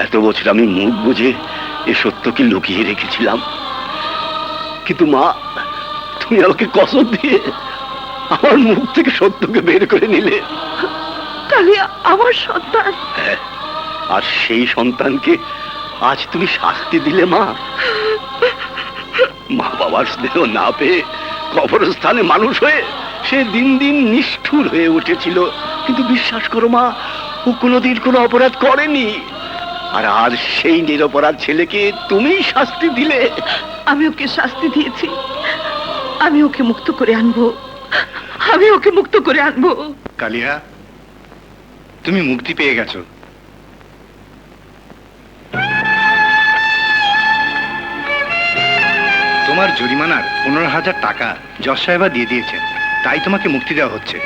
এত বছর আমি মুখ বুজে এ সত্যকে লুকিয়ে রেখেছিলাম, কিন্তু মা তুমি আমাকে কসম দিয়ে আমার মুখ থেকে সত্যকে বের করে নিলে। কালিয়া আমার সন্তান। হ্যাঁ, আর সেই সন্তানকে আজ তুমি শাস্তি দিলে মা। মা বাবার স্নেহ না পেয়ে কবরস্থানে মানুষ হয়ে সে দিন দিন নিষ্ঠুর হয়ে উঠেছিল, কিন্তু বিশ্বাস করো মা, ও কোনোদিন কোনো অপরাধ করেনি। আর আজ সেই নিরপরাধ ছেলেকে তুমি শাস্তি দিলে। আমি ওকে শাস্তি দিয়েছি, আমি ওকে মুক্ত করে আনবো, আমি ওকে মুক্ত করে আনবো। কালিয়া, তুমি মুক্তি পেয়ে গেছো। তোমার জরিমানার 15,000 টাকা জজ সাহেবা দিয়ে দিয়েছেন, তাই তোমাকে মুক্তি দেওয়া হচ্ছে।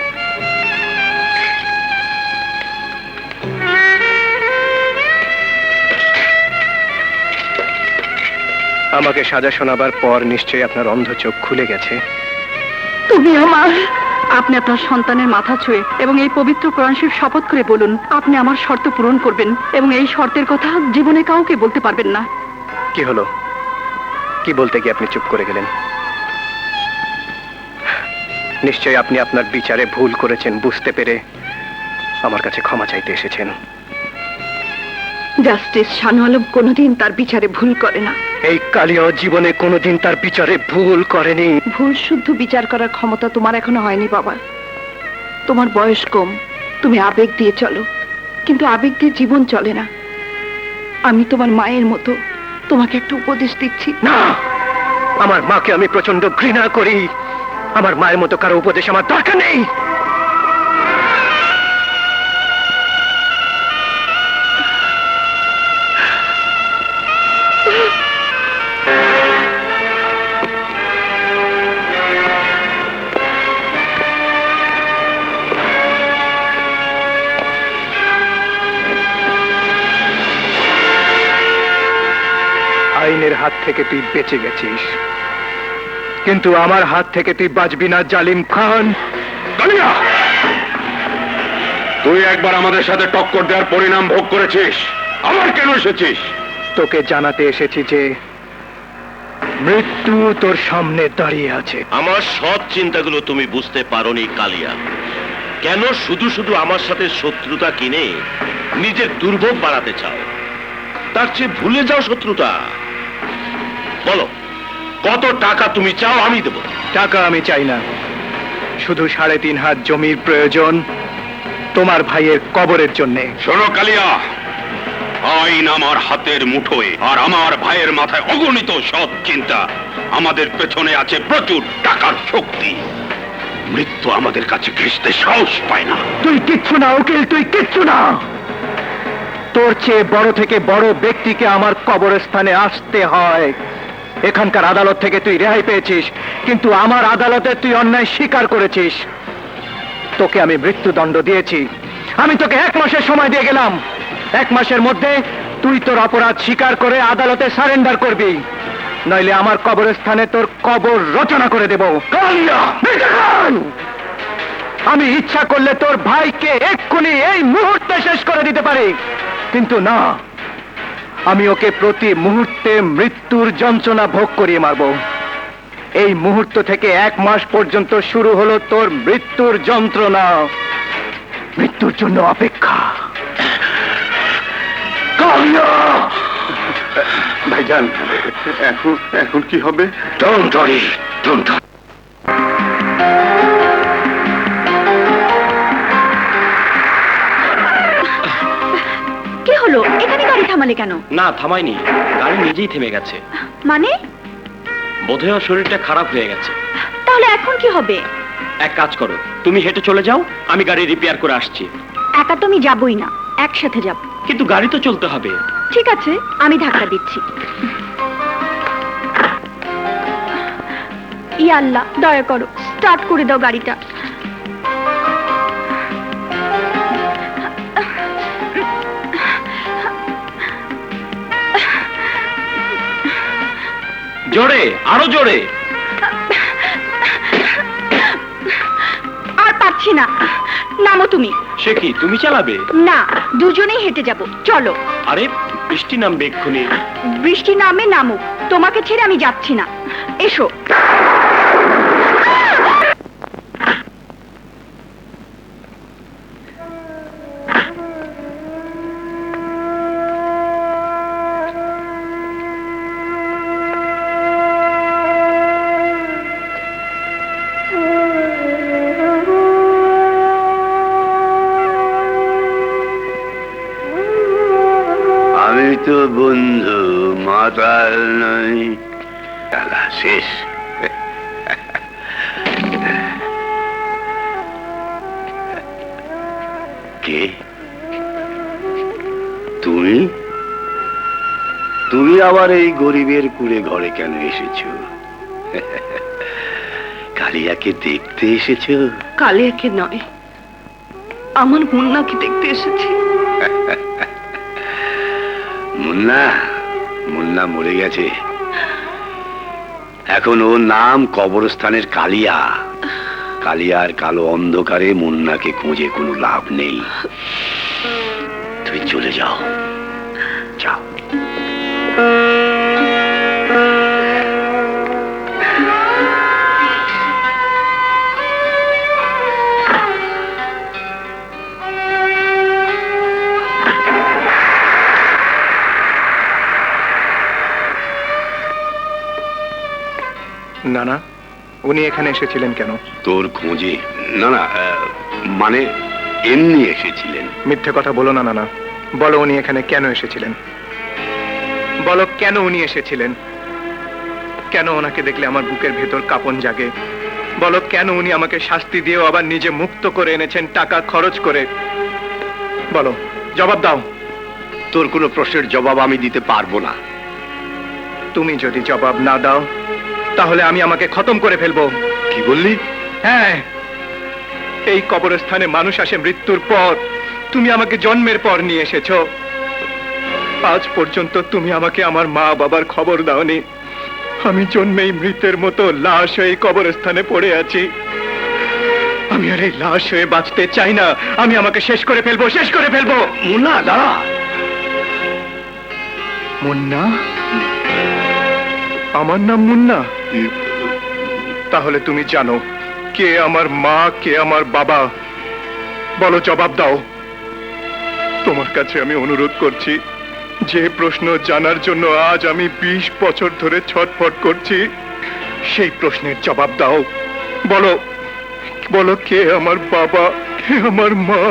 আমাকে সাজা শোনাবার পর নিশ্চয়ই আপনার অন্ধ চোখ খুলে গেছে। তুমি আমার। আপনি আপনার সন্তানের মাথা ছুঁয়ে এবং এই পবিত্র কোরআন শরীফ শপথ করে বলুন আপনি আমার শর্ত পূরণ করবেন এবং এই শর্তের কথা জীবনে কাউকে বলতে পারবেন না। কি হলো? কি বলতে গিয়ে আপনি চুপ করে গেলেন? নিশ্চয়ই আপনি আপনার বিচারে ভুল করেছেন বুঝতে পেরে আমার কাছে ক্ষমা চাইতে এসেছেন। জাস্টিস শানু আলম কোনোদিন তার বিচারে ভুল করে না। এই কালিয়া জীবনে কোনোদিন তার বিচারে ভুল করেনি। ভুল শুদ্ধ বিচার করার ক্ষমতা তোমার এখনো হয়নি বাবা। তোমার বয়স কম, তুমি আবেগ দিয়ে চলো, কিন্তু আবেগ দিয়ে জীবন চলে না। আমি তোমার মায়ের মতো তোমাকে একটা উপদেশ দিচ্ছি। না, আমার মাকে আমি প্রচন্ড ঘৃণা করি। আমার মায়ের মতো কারো উপদেশ আমার দরকার নেই। আইনের হাত থেকে তুই বেঁচে গেছিস, কিন্তু আমার হাত থেকে তুই বাঁচবি না জালিম খান। কালিয়া, তুই একবার আমাদের সাথে টক্কর দেওয়ার পরিণাম ভোগ করেছিস। আমার কেন এসেছিস? তোকে জানাতে এসেছি যে মৃত্যু তোর সামনে দাঁড়িয়ে আছে। আমার সৎ চিন্তাগুলো তুমি বুঝতে পারোনি কালিয়া। কেন শুধু শুধু আমার সাথে শত্রুতা কিনে নিজের দুর্ভোগ বাড়াতে চাও? তার চেয়ে ভুলে যাও শত্রুতা। বলো, কত টাকা তুমি চাও, আমি দেব। টাকা আমি চাই না, শুধু 3.5 হাত জমির প্রয়োজন তোমার ভাইয়ের কবরের জন্যে। শোনো কালিয়া, আইন আমার হাতের মুঠোয়, আর আমার ভাইয়ের মাথায় অগণিত সৎ চিন্তা। আমাদের পেছনে আছে প্রচুর টাকার শক্তি। মৃত্যু আমাদের কাছে ঘেঁষতে সাহস পায় না। তুই কিচ্ছু না উকিল, তুই কিচ্ছু না। তোর চেয়ে বড় থেকে বড় ব্যক্তিকে আমার কবরস্থানে আসতে হয়। এখানকার আদালত থেকে তুই রেহাই পেয়েছিস, কিন্তু আমার আদালতে তুই অন্যায় স্বীকার করেছিস। তোকে আমি মৃত্যুদণ্ড দিয়েছি। আমি তোকে 1 মাসের সময় দিয়ে গেলাম। 1 মাসের মধ্যে তুই তোর অপরাধ স্বীকার করে আদালতে সারেন্ডার করবি, নইলে আমার কবরস্থানে তোর কবর রচনা করে দেব। আমি ইচ্ছা করলে তোর ভাইকে এক্ষুনি এই মুহূর্তে শেষ করে দিতে পারি, কিন্তু না, আমি ওকে প্রতি মুহূর্তে মৃত্যুর যন্ত্রণা ভোগ করিয়ে মারব। এই মুহূর্ত থেকে 1 মাস পর্যন্ত শুরু হলো তোর মৃত্যুর যন্ত্রণা, মৃত্যুর জন্য অপেক্ষা। ভাইজান, এখন কি হবে? Don't worry, don't. কি হলো, এখানে গাড়ি থামালে কেন? না, থামাইনি, গাড়ি নিজেই থেমে গেছে। মানে? বোধহয় ওর শরীরটা খারাপ হয়ে গেছে। তাহলে এখন কি হবে? এক কাজ করো, তুমি হেঁটে চলে যাও, আমি গাড়ি রিপেয়ার করে আসছি। একা তো আমি যাবই না, একসাথে যাব। কিন্তু গাড়ি তো চলতে হবে। ঠিক আছে, আমি ধাক্কা দিচ্ছি। ইয়া আল্লাহ, দয়া করো, স্টার্ট করে দাও গাড়িটা। জোরে, আরো জোরে। আর পারছি না, নামো তুমি। সে কি, তুমি চালাবে? না, দুজনেই হেঁটে যাব, চলো। আরে, বৃষ্টি নামবে এক্ষুনি। বৃষ্টি নামে নামুক, তোমাকে ছেড়ে আমি যাচ্ছি না। এসো। আমি তো বন্ধু মাতাল নই। খেলা শেষ। কে তুমি? তুমি আবার এই গরিবের কুড়ে ঘরে কেন এসেছো? কালিয়াকে দেখতে এসেছো? কালিয়াকে নয়, আমার মুন্নাকে দেখতে এসেছি। মুন্না? মুন্না মরে গেছে। এখন ওর নাম কবরস্থানের কালিয়া। কালিয়ার কালো অন্ধকারে মুন্নাকে খুঁজে কোনো লাভ নেই। তুমি চলে যাও, যাও। না না, উনি এখানে এসেছিলেন কেন? তোর খোঁজে। না না, মানে এমনি এসেছিলেন। মিথ্যে কথা বলো না নানা, বলো উনি এখানে কেন এসেছিলেন। বলো কেন উনি এসেছিলেন। কেন ওনাকে দেখলে আমার বুকের ভেতর কাঁপন জাগে। বলো কেন উনি আমাকে শাস্তি দিয়েও আবার নিজে মুক্ত করে এনেছেন টাকা খরচ করে। বলো, জবাব দাও। তোর কোনো প্রশ্নের জবাব আমি দিতে পারবো না। তুমি যদি জবাব না দাও তাহলে আমি আমাকে খতম করে ফেলবো। কি বললি? হ্যাঁ, এই কবরস্থানে মানুষ আসে মৃত্যুর পর, তুমি আমাকে জন্মের পর নিয়ে এসেছো। আজ পর্যন্ত তুমি আমাকে আমার মা বাবার খবর দাওনি। আমি জন্মেই মৃতের মতো লাশ হয়ে কবরস্থানে পড়ে আছি। আমি আর এই লাশ হয়ে বাঁচতে চাই না। আমি আমাকে শেষ করে ফেলবো, শেষ করে ফেলবো। মুন্না দাঁড়া। মুন্না? আমার নাম মুন্না? তাহলে তুমি জানো কে আমার মা, কে আমার বাবা? বলো, জবাব দাও। তোমার কাছে আমি অনুরোধ করছি, যে প্রশ্ন জানার জন্য আজ আমি 20 বছর ধরে ছটফট করছি, সেই প্রশ্নের জবাব দাও। বলো, বলো, কে আমার বাবা, কে আমার মা?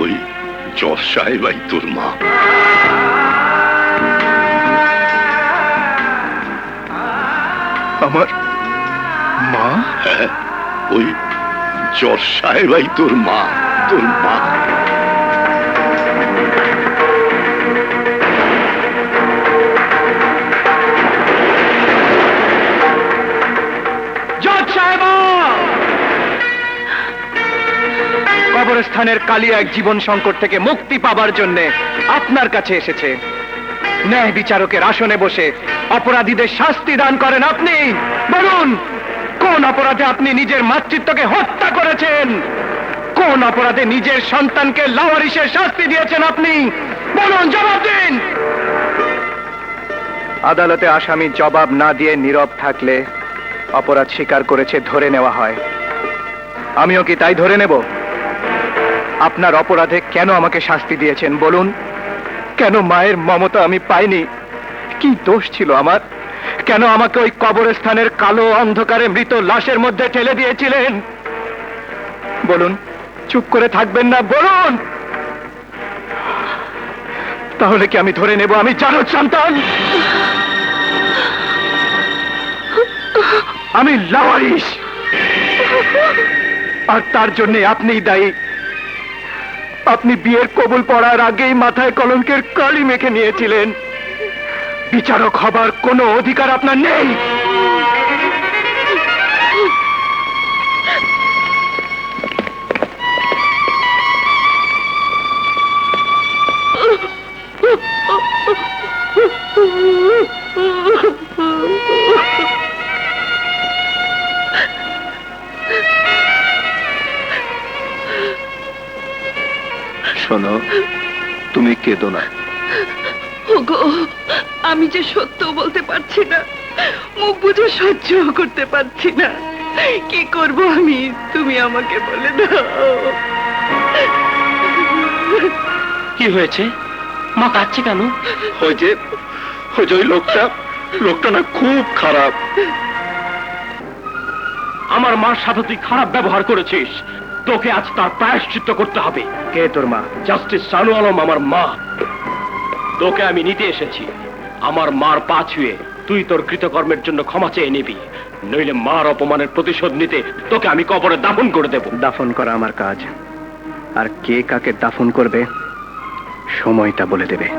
ওই জজ সাহেবাই তোর মা। আমার মা? হ্যাঁ, ওই জজ সাহেবাই তোর মা, তোর মা। জজ সাহেব! কবরস্থানের কালিয়া এক জীবন সংকট থেকে মুক্তি পাবার জন্য আপনার কাছে এসেছে। ন্যায় বিচারকের আসনে বসে অপরাধীদের শাস্তি দান করেন আপনি। বলুন, কোন অপরাধে আপনি নিজের মাতৃত্বকে হত্যা করেছেন? কোন অপরাধে নিজের সন্তানকে লাওয়ারিসের শাস্তি দিয়েছেন আপনি? বলুন, জবাব দিন। আদালতে আসামি জবাব না দিয়ে নীরব থাকলে অপরাধ স্বীকার করেছে ধরে নেওয়া হয়। আমিও কি তাই ধরে নেব? আপনার অপরাধে কেন আমাকে শাস্তি দিয়েছেন বলুন? কেন মায়ের মমতা আমি পাইনি? কি দোষ ছিল আমার? কেন আমাকে ওই কবরস্থানের কালো অন্ধকারে মৃত লাশের মধ্যে ঠেলে দিয়েছিলেন? বলুন, চুপ করে থাকবেন না, বলুন। তাহলে কি আমি ধরে নেব আমি জারদ সন্তান? আমি লাওয়ারিস, আর তার জন্য আপনিই দায়ী। আপনি বিয়ের কবুল পড়ার আগেই মাথায় কলঙ্কের কালি মেখে নিয়েছিলেন। বিচারক হবার কোনো অধিকার আপনার নেই। শোনো, তুমি কেঁদো না। ওগো, আমি যে সত্য বলতে পারছি না, মুখ বুঝে সহ্য করতে পারছি না। কি করব আমি? তুমি আমাকে বলে দাও। কি হয়েছে? মা কাঁদছে কেন? ওই যে ওই লোকটা না খুব খারাপ। আমার মার সাথে তুই খারাপ ব্যবহার করেছিস, তোকে আজ তার প্রায়শ্চিত্ত করতে হবে। কে তোর মা? জাস্টিস সানু আলম আমার মা। তোকে আমি নিতে এসেছি। আমার মার পা ছুঁয়ে তুই তোর কৃতকর্মের জন্য ক্ষমা চেয়ে নিবি, নইলে মার অপমানের প্রতিশোধ নিতে তোকে আমি কবরে দাফন করে দেব। দাফন করা আমার কাজ, আর কে কাকে দাফন করবে সময়টা বলে দেবে।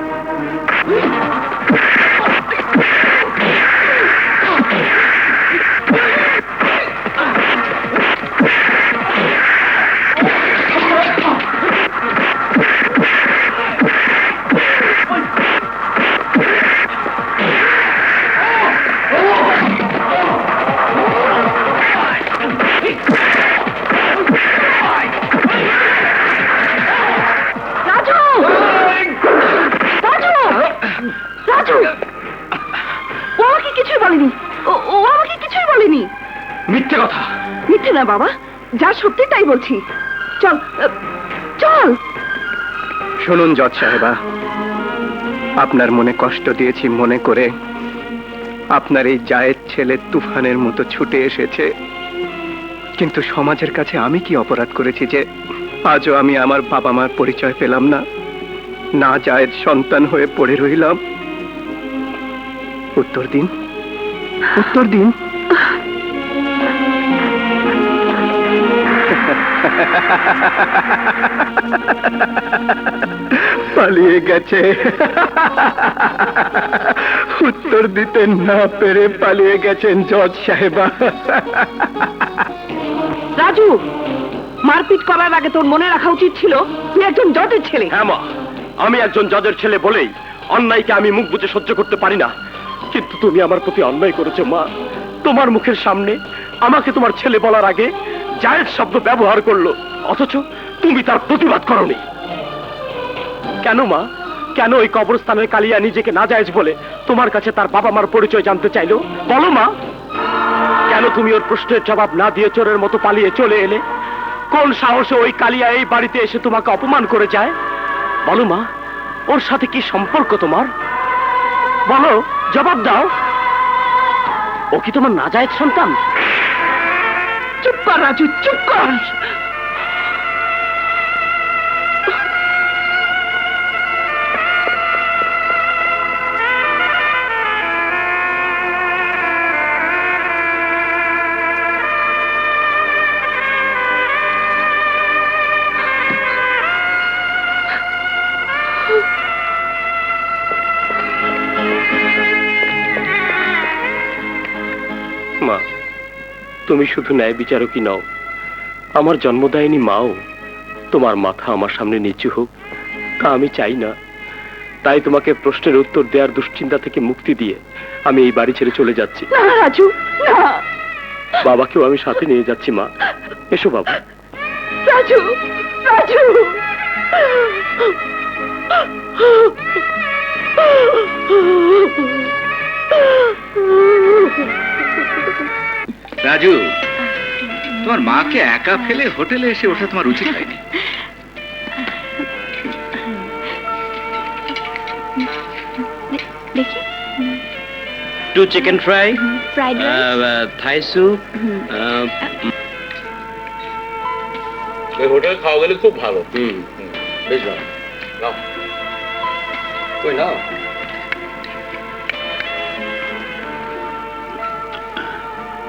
ও আমাকে কিছুই বলেনি। ও আমাকে কিছুই বলেনি। মিথ্যে কথা। মিথ্যে না বাবা, যা সত্যি তাই বলছি। চল চল। শুনুন জজ সাহেবা, আপনার মনে কষ্ট দিয়েছি মনে করে আপনার এই জায়েদ ছেলে তুফানের মতো ছুটে এসেছে। কিন্তু সমাজের কাছে আমি কি অপরাধ করেছি যে আজও আমি আমার বাবা মার পরিচয় পেলাম না? না জায়েদ সন্তান হয়ে পড়ে রইলাম। উত্তর দিন, উত্তর দিন। পালিয়ে গেছে। উত্তর দিতে না পেরে পালিয়ে গেছেন জজ সাহেবা। রাজু, মারপিট করার আগে তোর মনে রাখা উচিত ছিল তুই একজন জজের ছেলে। হ্যাঁ মা, আমি একজন জজের ছেলে বলেই অন্যায়কে আমি মুখ বুজে সহ্য করতে পারি না। কিন্তু তুমি আমার প্রতি অন্যায় করেছো মা। তোমার মুখের সামনে আমাকে তোমার ছেলে বলার আগে জায়েজ শব্দ ব্যবহার করলো, অথচ তুমি তার প্রতিবাদ করনি। কেন মা? কেন ওই কবরস্থানের কালিয়া নিজেকে নাজায়েজ বলে তোমার কাছে তার বাবা মার পরিচয় জানতে চাইলো? বলো মা, কেন তুমি ওর প্রশ্নের জবাব না দিয়ে চোরের মতো পালিয়ে চলে এলে? কোন সাহসে ওই কালিয়া এই বাড়িতে এসে তোমাকে অপমান করে যায়? বলো মা, ওর সাথে কি সম্পর্ক তোমার? বলো, জবাব দাও। ও কি তোমার নাজায়েজ সন্তান? চুপ কর রাজু, চুপ কর। মা, তুমি শুধু ন্যায় বিচারকই নও, আমার জন্মদায়িনী মাও। তোমার মাথা আমার সামনে নিচু হোক তা আমি চাই না। তাই তোমাকে প্রশ্নের উত্তর দেওয়ার দুশ্চিন্তা থেকে মুক্তি দিয়ে আমি এই বাড়ি ছেড়ে চলে যাচ্ছি। না রাজু, না। বাবাকেও আমি সাথে নিয়ে যাচ্ছি মা। এসো বাবা। রাজু, রাজু। রাজু, তোমার মাকে একা ফেলে হোটেলে এসে ওঠা তোমার উচিত হয়নি। দেখি, 2 chicken fry, fried rice, Thai soup. ওই হোটেলে খাওয়া গেলে খুব ভালো। বেশ ভালো। নাও, কই নাও।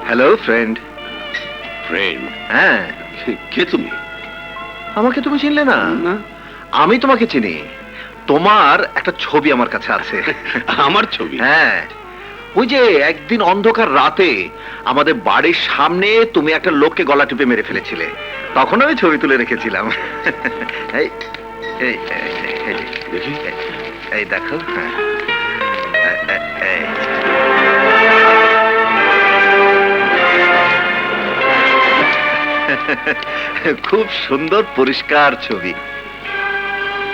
Hello friend. ফ্রেন্ড? হ্যাঁ, কে তুমি? আমাকে তুমি চিনলে না? আমি তোমাকে চিনি। তোমার একটা ছবি আমার কাছে আছে। আমার ছবি? হ্যাঁ, ওই যে একদিন অন্ধকার রাতে আমাদের বাড়ির সামনে তুমি একটা লোককে গলা টিপে মেরে ফেলেছিলে, তখন আমি ছবি তুলে রেখেছিলাম। এই এই এই দেখি। এই দেখো। হ্যাঁ, এই। খুব সুন্দর পরিষ্কার ছবি।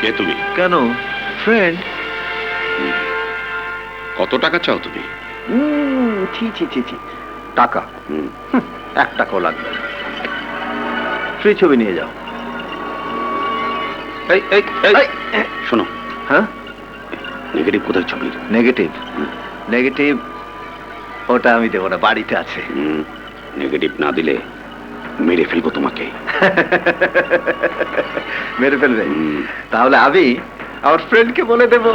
কে তুমি? কেন ফ্রেন্ড? কত টাকা চাও তুমি? ছি ছি ছি ছি, টাকা 1 টাকাও লাগবে না। ফ্রি ছবি নিয়ে যাও। এই এই এই, শোনো, হ্যাঁ, নেগেটিভ কোথায় ছবির? নেগেটিভ? নেগেটিভ ওটা আমি দেবো না, বাড়িতে আছে। নেগেটিভ না দিলে মেরে ফেলবো তোমাকে। মেরে ফেলবে? তাহলে আমি আমার ফ্রেন্ডকে বলে দেব।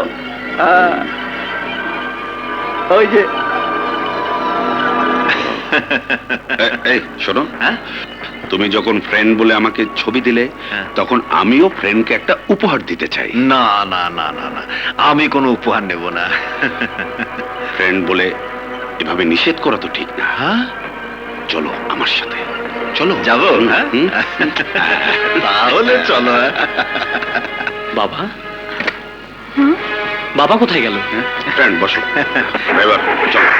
ওই যে এই শোনো, হ্যাঁ, তুমি যখন ফ্রেন্ড বলে আমাকে ছবি দিলে, তখন আমিও ফ্রেন্ডকে একটা উপহার দিতে চাই। না না না না না, আমি কোনো উপহার নেব না। ফ্রেন্ড বলে এভাবে নিষেধ করা তো ঠিক না। হ্যাঁ, চলো আমার সাথে, চলো। যাবো? হ্যাঁ? তাহলে চলো। বাবা, বাবা কোথায় গেল? ফ্রেন্ড বসো, এবার চলো।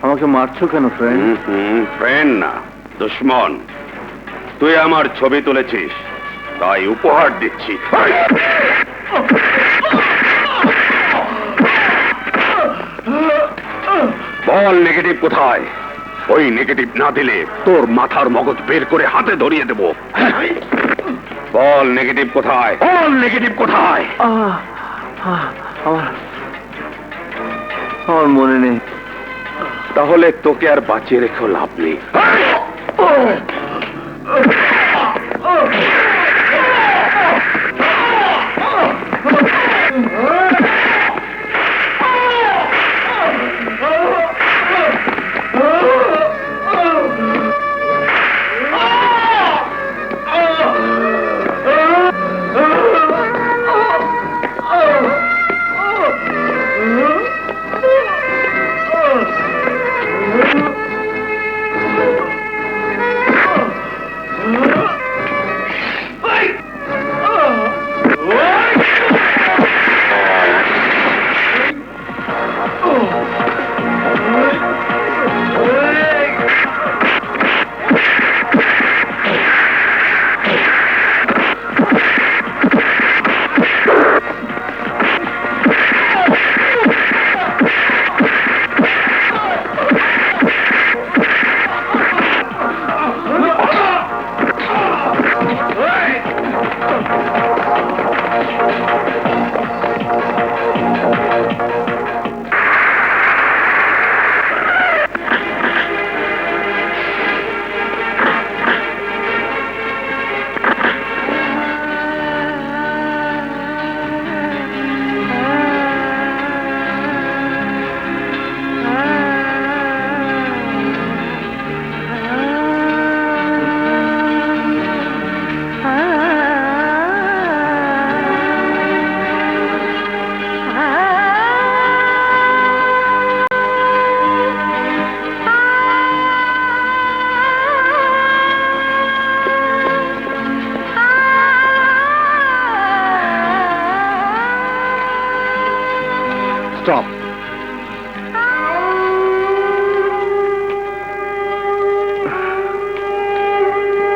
আমাকে মারছো কেন ফ্রেন্ড? ফ্রেন্ড না, দুশমন। তুই আমার ছবি তুলেছিস, তাই উপহার দিচ্ছি। বল নেগেটিভ কোথায়? ওই নেগেটিভ না দিলে তোর মাথার মগজ বের করে হাতে ধরিয়ে দেব। বল নেগেটিভ কোথায়? বল নেগেটিভ কোথায়? আমার মনে নেই। তাহলে তোকে আর বাঁচিয়ে রেখেও লাভ নেই।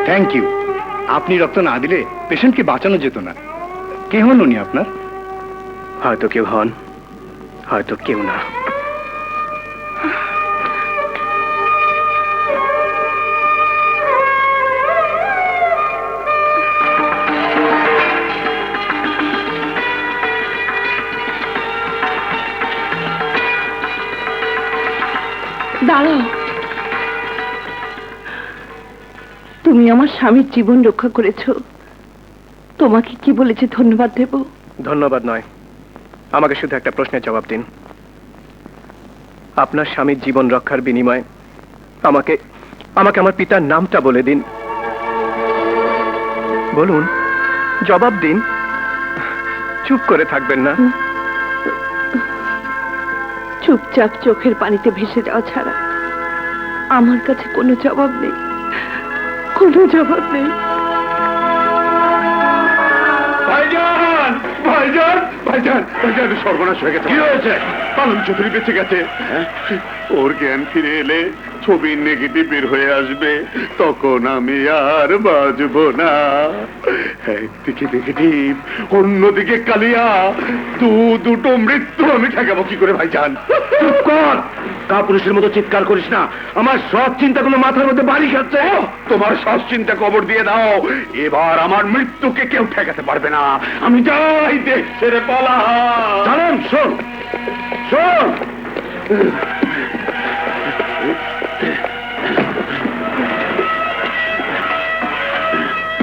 Thank you. আপনি রক্ত না দিলে পেশেন্টকে বাঁচানো যেত না। কে হন উনি আপনার? হয়তো কেউ হন, হয়তো কেউ না। দাঁড়াও, তুমি আমার স্বামীর জীবন রক্ষা করেছো, তোমাকে কি বলেছে ধন্যবাদ দেব? ধন্যবাদ নয়, আমাকে শুধু একটা প্রশ্নের জবাব দিন। আপনার স্বামীর জীবন রক্ষার বিনিময়ে আমাকে আমাকে আমার পিতার নামটা বলে দিন। বলুন, জবাব দিন, চুপ করে থাকবেন না। চুপচাপ চোখের পানিতে ভেসে যাওয়া ছাড়া আমার কাছে কোনো জবাব নেই, কোনো জবাব নেই। ভাইজান, ভাইজান, ভাইজান, ভাইজান, সর্বনাশ হয়ে গেছে। কি হয়েছে? পালন চৌধুরী বেঁচে গেছে। ওর জ্ঞান ফিরে এলে ছবির নেগেটিভ বের হয়ে আসবে, তখন আমি আর বাঁচবো না। একদিকে নেগেটিভ, অন্যদিকে কালিয়া, দুটো মৃত্যু আমি ঠেকাবো কি করে ভাইজান? চুপ কর, কাপুরুষের মতো চিৎকার করিস না। আমার সব চিন্তাগুলো মাথার মধ্যে বাড়ি খাচ্ছে। তোমার সব চিন্তা কবর দিয়ে দাও, এবার আমার মৃত্যুকে কেউ ঠেকাতে পারবে না। আমি যাই, দেশ ছেড়ে পালা। জানেন, শোন শোন,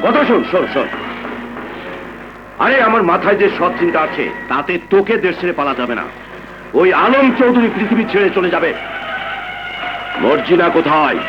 কথা শোন, শোন শোন। আরে আমার মাথায় যে সৎ চিন্তা আছে, তাতে তোকে দেশ ছেড়ে পালা যাবে না। ওই আলম চৌধুরী পৃথিবী ছেড়ে চলে যাবে। মর্জিনা কোথায়?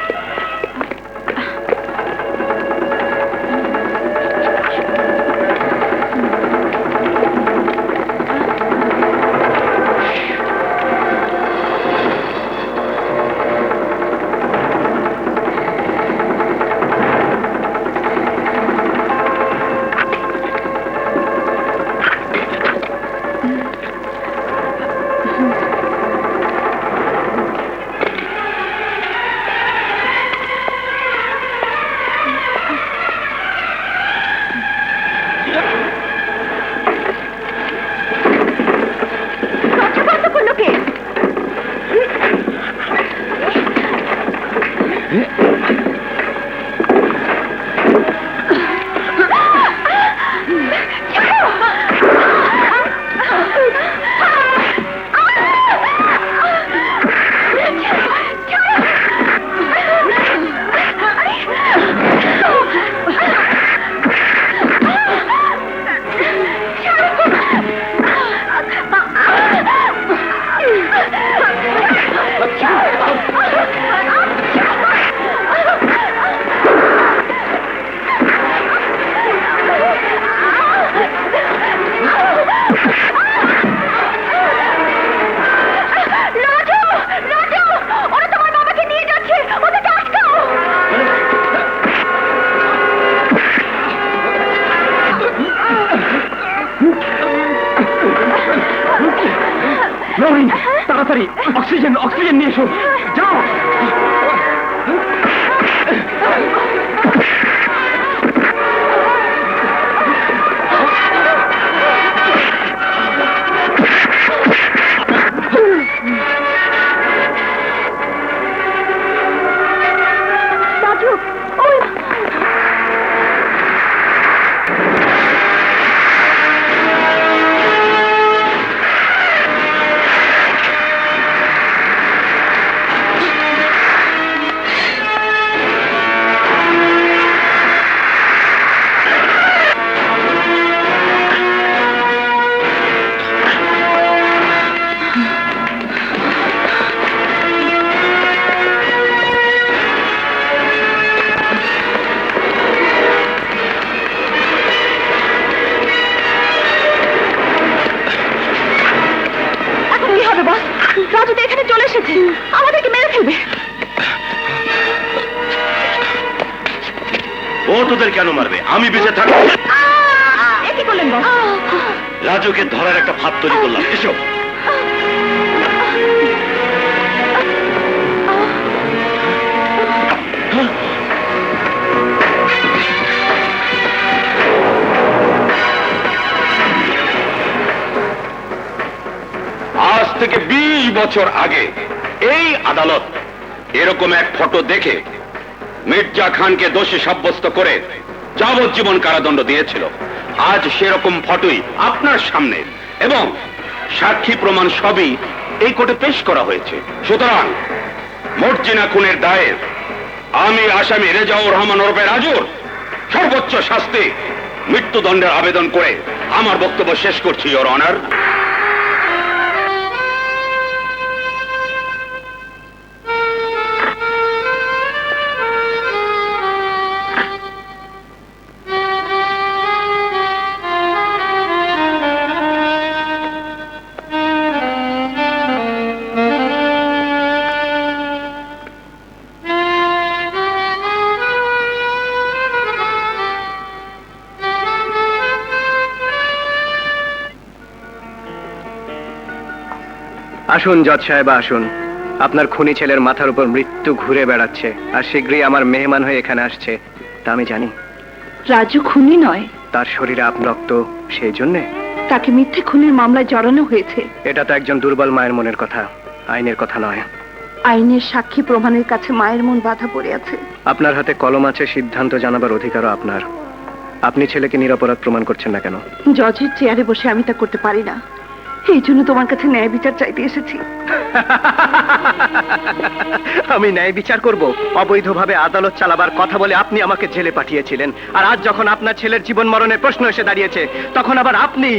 তাড়াতাড়ি অক্সিজেন, অক্সিজেন নিয়ে এসো, যাও। রাজু তো এখানে চলে এসেছে, আমাদেরকে মেরে ফেলবে। ও তোদের কেন মারবে? আমি বেঁচে থাকবো। এ কি করলেন বস? রাজুকে ধরার একটা ফাঁদ তৈরি করলাম। এসো। বছর আগে এই আদালত এরকম এক ফটো দেখে মির্জা খানকে দোষী সাব্যস্ত করে যাবজ্জীবন কারাদণ্ড দিয়েছিল। আজ সেরকম ফটোই আপনার সামনে এবং সাক্ষী প্রমাণ সবই এই কোর্টে পেশ করা হয়েছে। সুতরাং মর্জিনা খুনের দায়ে আমি আসামি রেজাউর রহমান ওরফে রাজুর সর্বোচ্চ শাস্তি মৃত্যুদণ্ডের আবেদন করে আমার বক্তব্য শেষ করছি, ইওর অনার। আসুন জজ সাহেব, আসুন। আপনার খুনি ছেলের মাথার উপর মৃত্যু ঘুরে বেড়াচ্ছে আর শীঘ্রই আমার মেহমান হয়ে এখানে আসছে, তা আমি জানি। রাজু খুনি নয়, তার শরীরে আপনার রক্ত, সেই জন্যে তাকে মিথ্যে খুনের মামলায় জড়ানো হয়েছে। এটা তো একজন দুর্বল মায়ের মনের কথা, আইনের কথা নয়। আইনের সাক্ষী প্রমাণের কাছে মায়ের মন বাধা পড়ে আছে। আপনার হাতে কলম আছে, সিদ্ধান্ত জানাবার অধিকারও আপনার। আপনি ছেলেকে নিরপরাধ প্রমাণ করছেন না কেন? জজের চেয়ারে বসে আমি তা করতে পারি না, এই জন্য তোমার কাছে ন্যায় বিচার চাইতে এসেছি। আমি ন্যায় বিচার করব? অবৈধভাবে আদালত চালাবার কথা বলে আপনি আমাকে জেলে পাঠিয়েছিলেন, আর আজ যখন আপনার ছেলের জীবন মরণের প্রশ্ন এসে দাঁড়িয়েছে, তখন আবার আপনি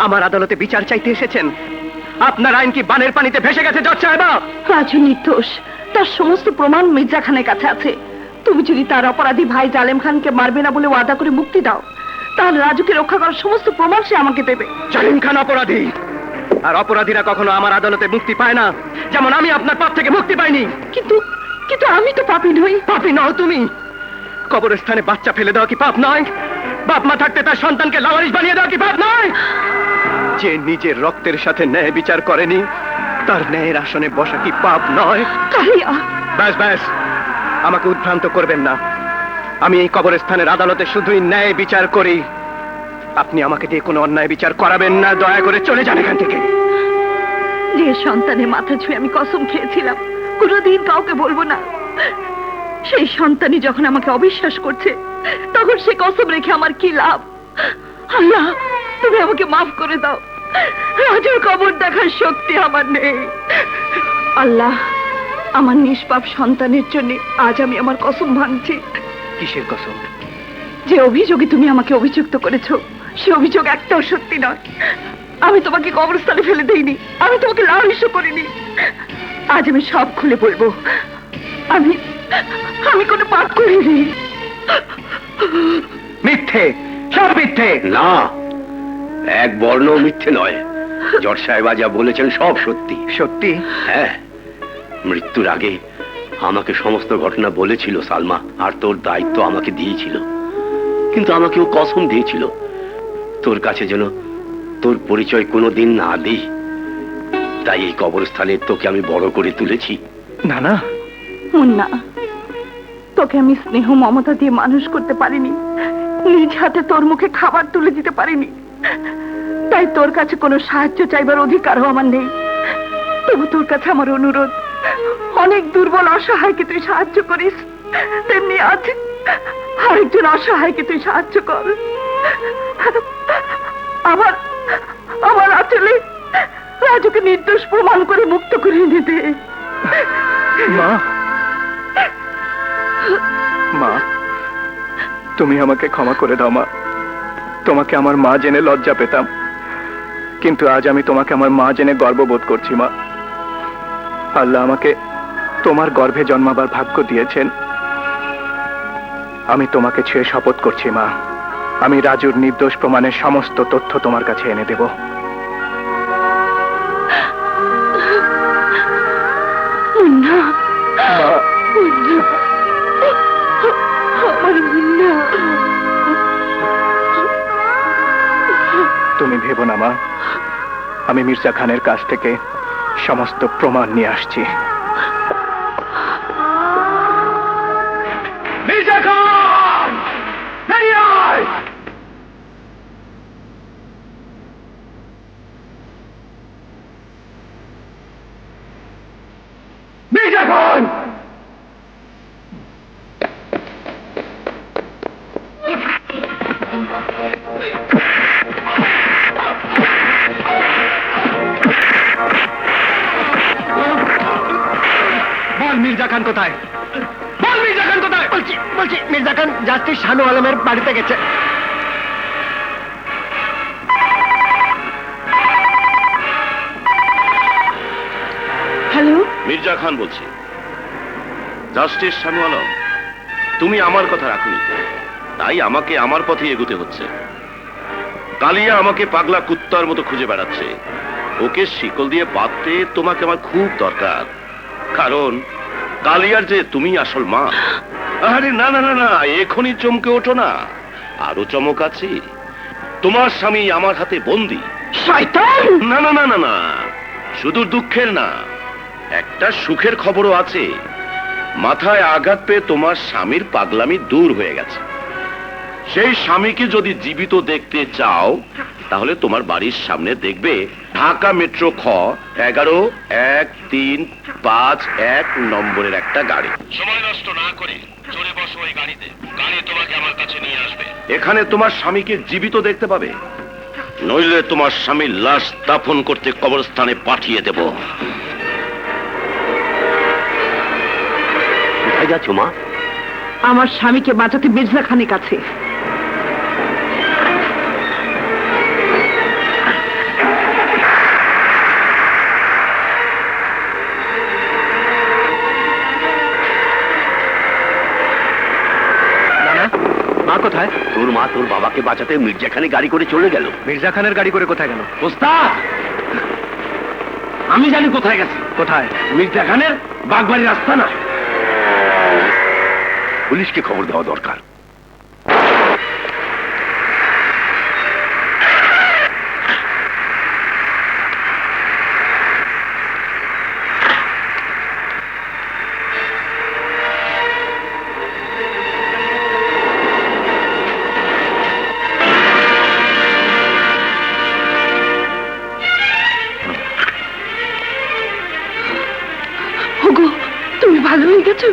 আমার আদালতে বিচার চাইতে এসেছেন। আপনার আইন কি বানের পানিতে ভেসে গেছে জজ সাহেব? রাজু নির্দোষ, তার সমস্ত প্রমাণ মির্জা খানের কাছে আছে। তুমি যদি তার অপরাধী ভাই জালেম খানকে মারবে না বলে ওয়াদা করে মুক্তি দাও, তাহলে রাজুকে রক্ষা করার সমস্ত প্রমাণ সে আমাকে দেবে। জালিম খান অপরাধী, আর অপরাধীরা কখনো আমার আদালতে মুক্তি পায় না, যেমন আমি আপনার পাপ থেকে মুক্তি পাইনি। কিন্তু কিন্তু আমি তো পাপী নই। পাপী নও তুমি? কবরস্থানে বাচ্চা ফেলে দেওয়া কি পাপ নয়? বাপ মা থাকতে তার সন্তানকে লাওয়ারিশ বানিয়ে দেওয়া কি পাপ নয়? যে নিজের রক্তের সাথে ন্যায় বিচার করেনি, তার ন্যায়ের আসনে বসা কি পাপ নয়? কালিয়া, ব্যাস ব্যাস, আমাকে উদ্ভ্রান্ত করবেন না। আমি এই কবরস্থানের আদালতে শুধুই ন্যায় বিচার করি। আপনি আমাকে দিয়ে কোনো অন্যায় বিচার করাবেন না, দয়া করে চলে যান এখান থেকে। যে সন্তানের মাথা ছুঁয়ে আমি কসম খেয়েছিলাম কোনোদিন কাউকে বলবো না, সেই সন্তানই যখন আমাকে অবিশ্বাস করছে, তখন সে কসম রেখে আমার কি লাভ? আল্লাহ, তুমি আমাকে মাফ করে দাও। রাজুর কবর দেখার শক্তি আমার নেই। আল্লাহ, আমার নিষ্পাপ সন্তানের জন্য আজ আমি আমার কসম ভাঙছি। কিসের কসম? যে অভিযোগে তুমি আমাকে অভিযুক্ত করেছো, সে অভিযোগ একটাও সত্যি নয়। আমি তোমাকে কবরস্থানে ফেলে দেইনি, আমি তোমাকে লালসা করিনি। আজ আমি সব খুলে বলবো, আমি আমি কোনো পাপ করিনি। মিথ্যে, সব মিথ্যে। না, এক বর্ণ মিথ্যে নয়। জজ সাহেব যা বলেছেন সব সত্যি। সত্যি? হ্যাঁ, মৃত্যুর আগে আমাকে সমস্ত ঘটনা বলেছিল সালমা, আর তোর দায়িত্ব আমাকে দিয়েছিল। কিন্তু আমাকে ও কসম দিয়েছিল তোর কাছে যেন তোর পরিচয় কোনোদিন না দিই। তাই এই কবরস্থানে তোকে আমি বড় করে তুলেছি। না না মুন্না, তোকে আমি স্নেহ মমতা দিয়ে মানুষ করতে পারিনি, নিজ হাতে তোর মুখে খাবার তুলে দিতে পারিনি। তাই তোর কাছে কোনো সাহায্য চাইবার অধিকারও আমার নেই। তবু তোর কাছে আমার অনুরোধ, অনেক দুর্বল অসহায়কে তুই সাহায্য করিস, তেমনি আজ আরেকজন অসহায়কে তুই সাহায্য কর। আমার আমার আচলে রাজুকে নির্দোষ প্রমাণ করে মুক্ত করে নিতে। মা, মা, তুমি আমাকে ক্ষমা করে দাও মা। তোমাকে আমার মা জেনে লজ্জা পেতাম, কিন্তু আজ আমি তোমাকে আমার মা জেনে গর্ববোধ করছি মা। আল্লাহ আমাকে তোমার গর্ভে জন্মাবার ভাগ্য দিয়েছেন। আমি তোমাকে ছুঁয়ে শপথ করছি মা, আমি রাজুর নির্দোষ প্রমাণের সমস্ত তথ্য তোমার কাছে এনে দেব। মুন্না, মা, মুন্না, আমার মুন্না। তুমি ভেবো না মা, আমি মির্জা খানের কাছ থেকে সমস্ত প্রমাণ নিয়ে আসছি। মির্জা খান, বেরিয়ে আয়! খান কোথায়? বল মির্জা খান কোথায়? বলছি মির্জা খান জাস্টিস শানু আলমের বাড়িতে গেছে। হ্যালো, মির্জা খান বলছি। জাস্টিস শানু আলম, তুমি আমার কথা রাখনি, তাই আমাকে আমার পথে এগোতে হচ্ছে। কালিয়া আমাকে পাগলা কুত্তার মতো খুঁজে বেড়াচ্ছে। ওকে শিকল দিয়ে বাঁধতে তোমাকে আমার খুব দরকার, কারণ কালিয়ার যে তুমি আসল মা। আরে না না না না, এখনই চমকে ওঠো না, আরো চমক আছে। তোমার স্বামী আমার হাতে বন্দী। শয়তান! না না না না না, শুধু দুঃখের না, একটা সুখের খবরও আছে। মাথায় আঘাত পেয়ে তোমার স্বামীর পাগলামি দূর হয়ে গেছে। সেই স্বামীকে যদি জীবিত দেখতে চাও, তাহলে তোমার বাড়ির সামনে দেখবে ঢাকা মেট্রো খ 11-1-3-5-1 নম্বরের একটা গাড়ি। সময় নষ্ট না করে চড়ে বসো ওই গাড়িতে, গাড়ি তোমাকে আমার কাছে নিয়ে আসবে। এখানে তোমার স্বামীকে জীবিত দেখতে পাবে, নইলে তোমার স্বামীর লাশ দাফন করতে কবরস্থানে পাঠিয়ে দেব। কোথায় যাচ্ছ মা? আমার স্বামীকে বাঁচাতে মির্জা খানের কাছে। মা কোথায়? তোর মা তোর বাবাকে বাঁচাতে মির্জা খানে গাড়ি করে চলে গেল। মির্জা খানের গাড়ি করে কোথায় গেল? ওস্তাদ, আমি জানি কোথায় গেছে। কোথায়? মির্জা খানের বাগবাড়ির রাস্তা না। পুলিশকে খবর দেওয়া দরকার। ওগো, তুমি ভালো হয়ে গেছো?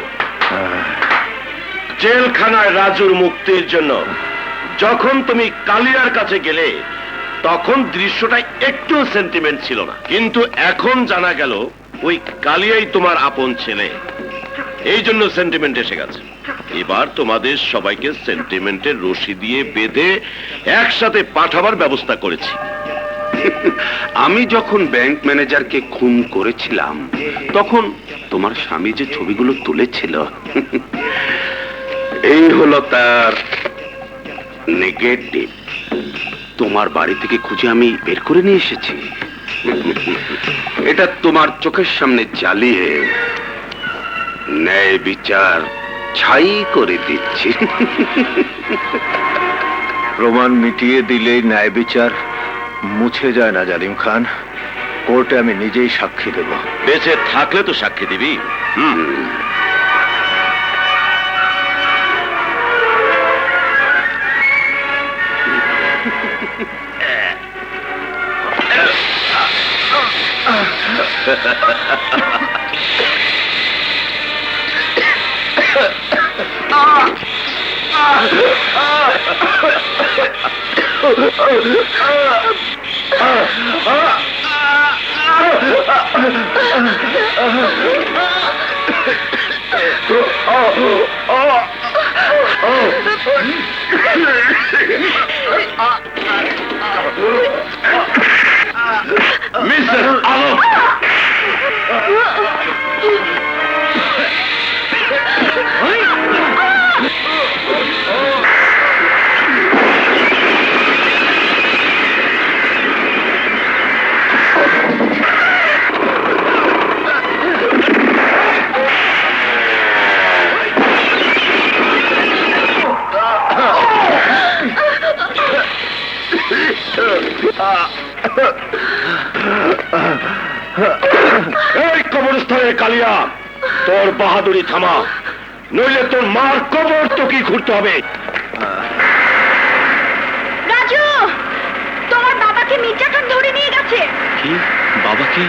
জেলখানায় রাজুর মুক্তির জন্য যখন তুমি কালিয়ার কাছে গেলে, তখন দৃশ্যটা একটু সেন্টিমেন্ট ছিল না, কিন্তু এখন জানা গেল ওই কালিয়াই তোমার আপন ছেলে, এই জন্য সেন্টিমেন্ট এসে গেছে। এবার তোমাদের সবাইকে সেন্টিমেন্টের রশি দিয়ে বেঁধে একসাথে পাঠাবার ব্যবস্থা করেছি। আমি যখন ব্যাংক ম্যানেজারকে খুন করেছিলাম, তখন তোমার স্বামী যে ছবিগুলো তুলেছিল, এই হলো তার নেগেটিভ। তোমার বাড়ি থেকে খুঁজে আমি বের করে নিয়ে এসেছি। এটা তোমার চোখের সামনে জ্বালিয়ে ন্যায় বিচার ছাই করে দিচ্ছি। প্রমাণ মিটিয়ে দিলেই ন্যায় বিচার মুছে যায় না জালিম খান। কোর্টে আমি নিজেই সাক্ষী দেব। বেঁচে থাকলে তো সাক্ষী দিবি। মিস্টার আলম, এই কবরস্থানের কালিয়া, তোর বাহাদুরি থামা, নইলে তোর মার কবর তো কি ঘুরতে হবে। রাজু, তোমার বাবাকে মির্জা খান ধরে নিয়ে গেছে। কি? বাবাকে?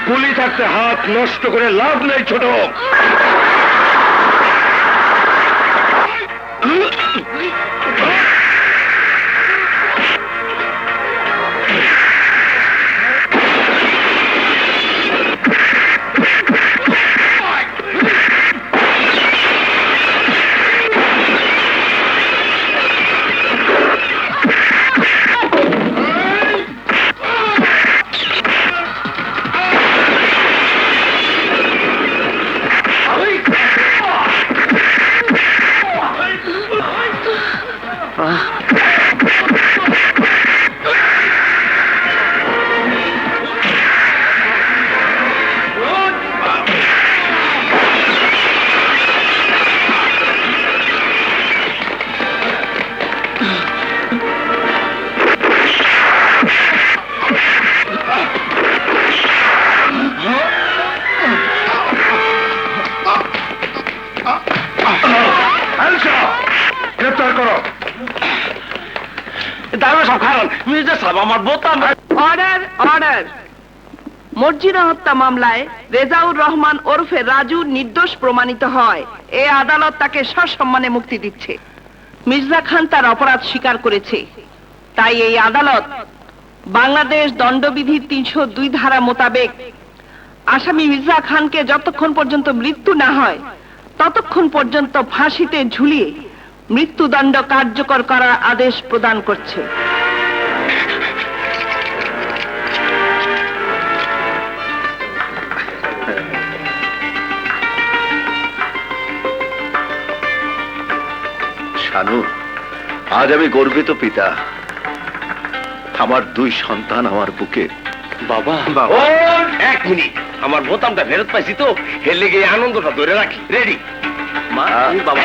গুলি থাকতে হাত নষ্ট করে লাভ নেই ছোট। গ্রেপ্তার করো। দাঁড়ানো সব কারণ মির্জা সাহেব আমার বোতাম। Order order. মর্জিনা হত্যা মামলায় রেজাউর রহমান ওরফে রাজু নির্দোষ প্রমাণিত হয়। এই আদালত তাকে সসম্মানে মুক্তি দিচ্ছে। মির্জা খান তার অপরাধ স্বীকার করেছে, তাই এই আদালত বাংলাদেশ দণ্ডবিধির 302 ধারা মোতাবেক আসামি মির্জা খানকে যতক্ষণ পর্যন্ত মৃত্যু না হয় ততক্ষণ পর্যন্ত ফাঁসিতে ঝুলিয়ে মৃত্যুদণ্ড কার্যকর করার আদেশ প্রদান করছে। শানু, আজ আমি গর্বিত পিতা। আমার 2 সন্তান আমার বুকে। বাবা ও এক মিনিট, আমার বোতামটা ফেরত পাইছি তো, এর লেগে এই আনন্দটা ধরে রাখি। রেডি মা, তুমি বাবা।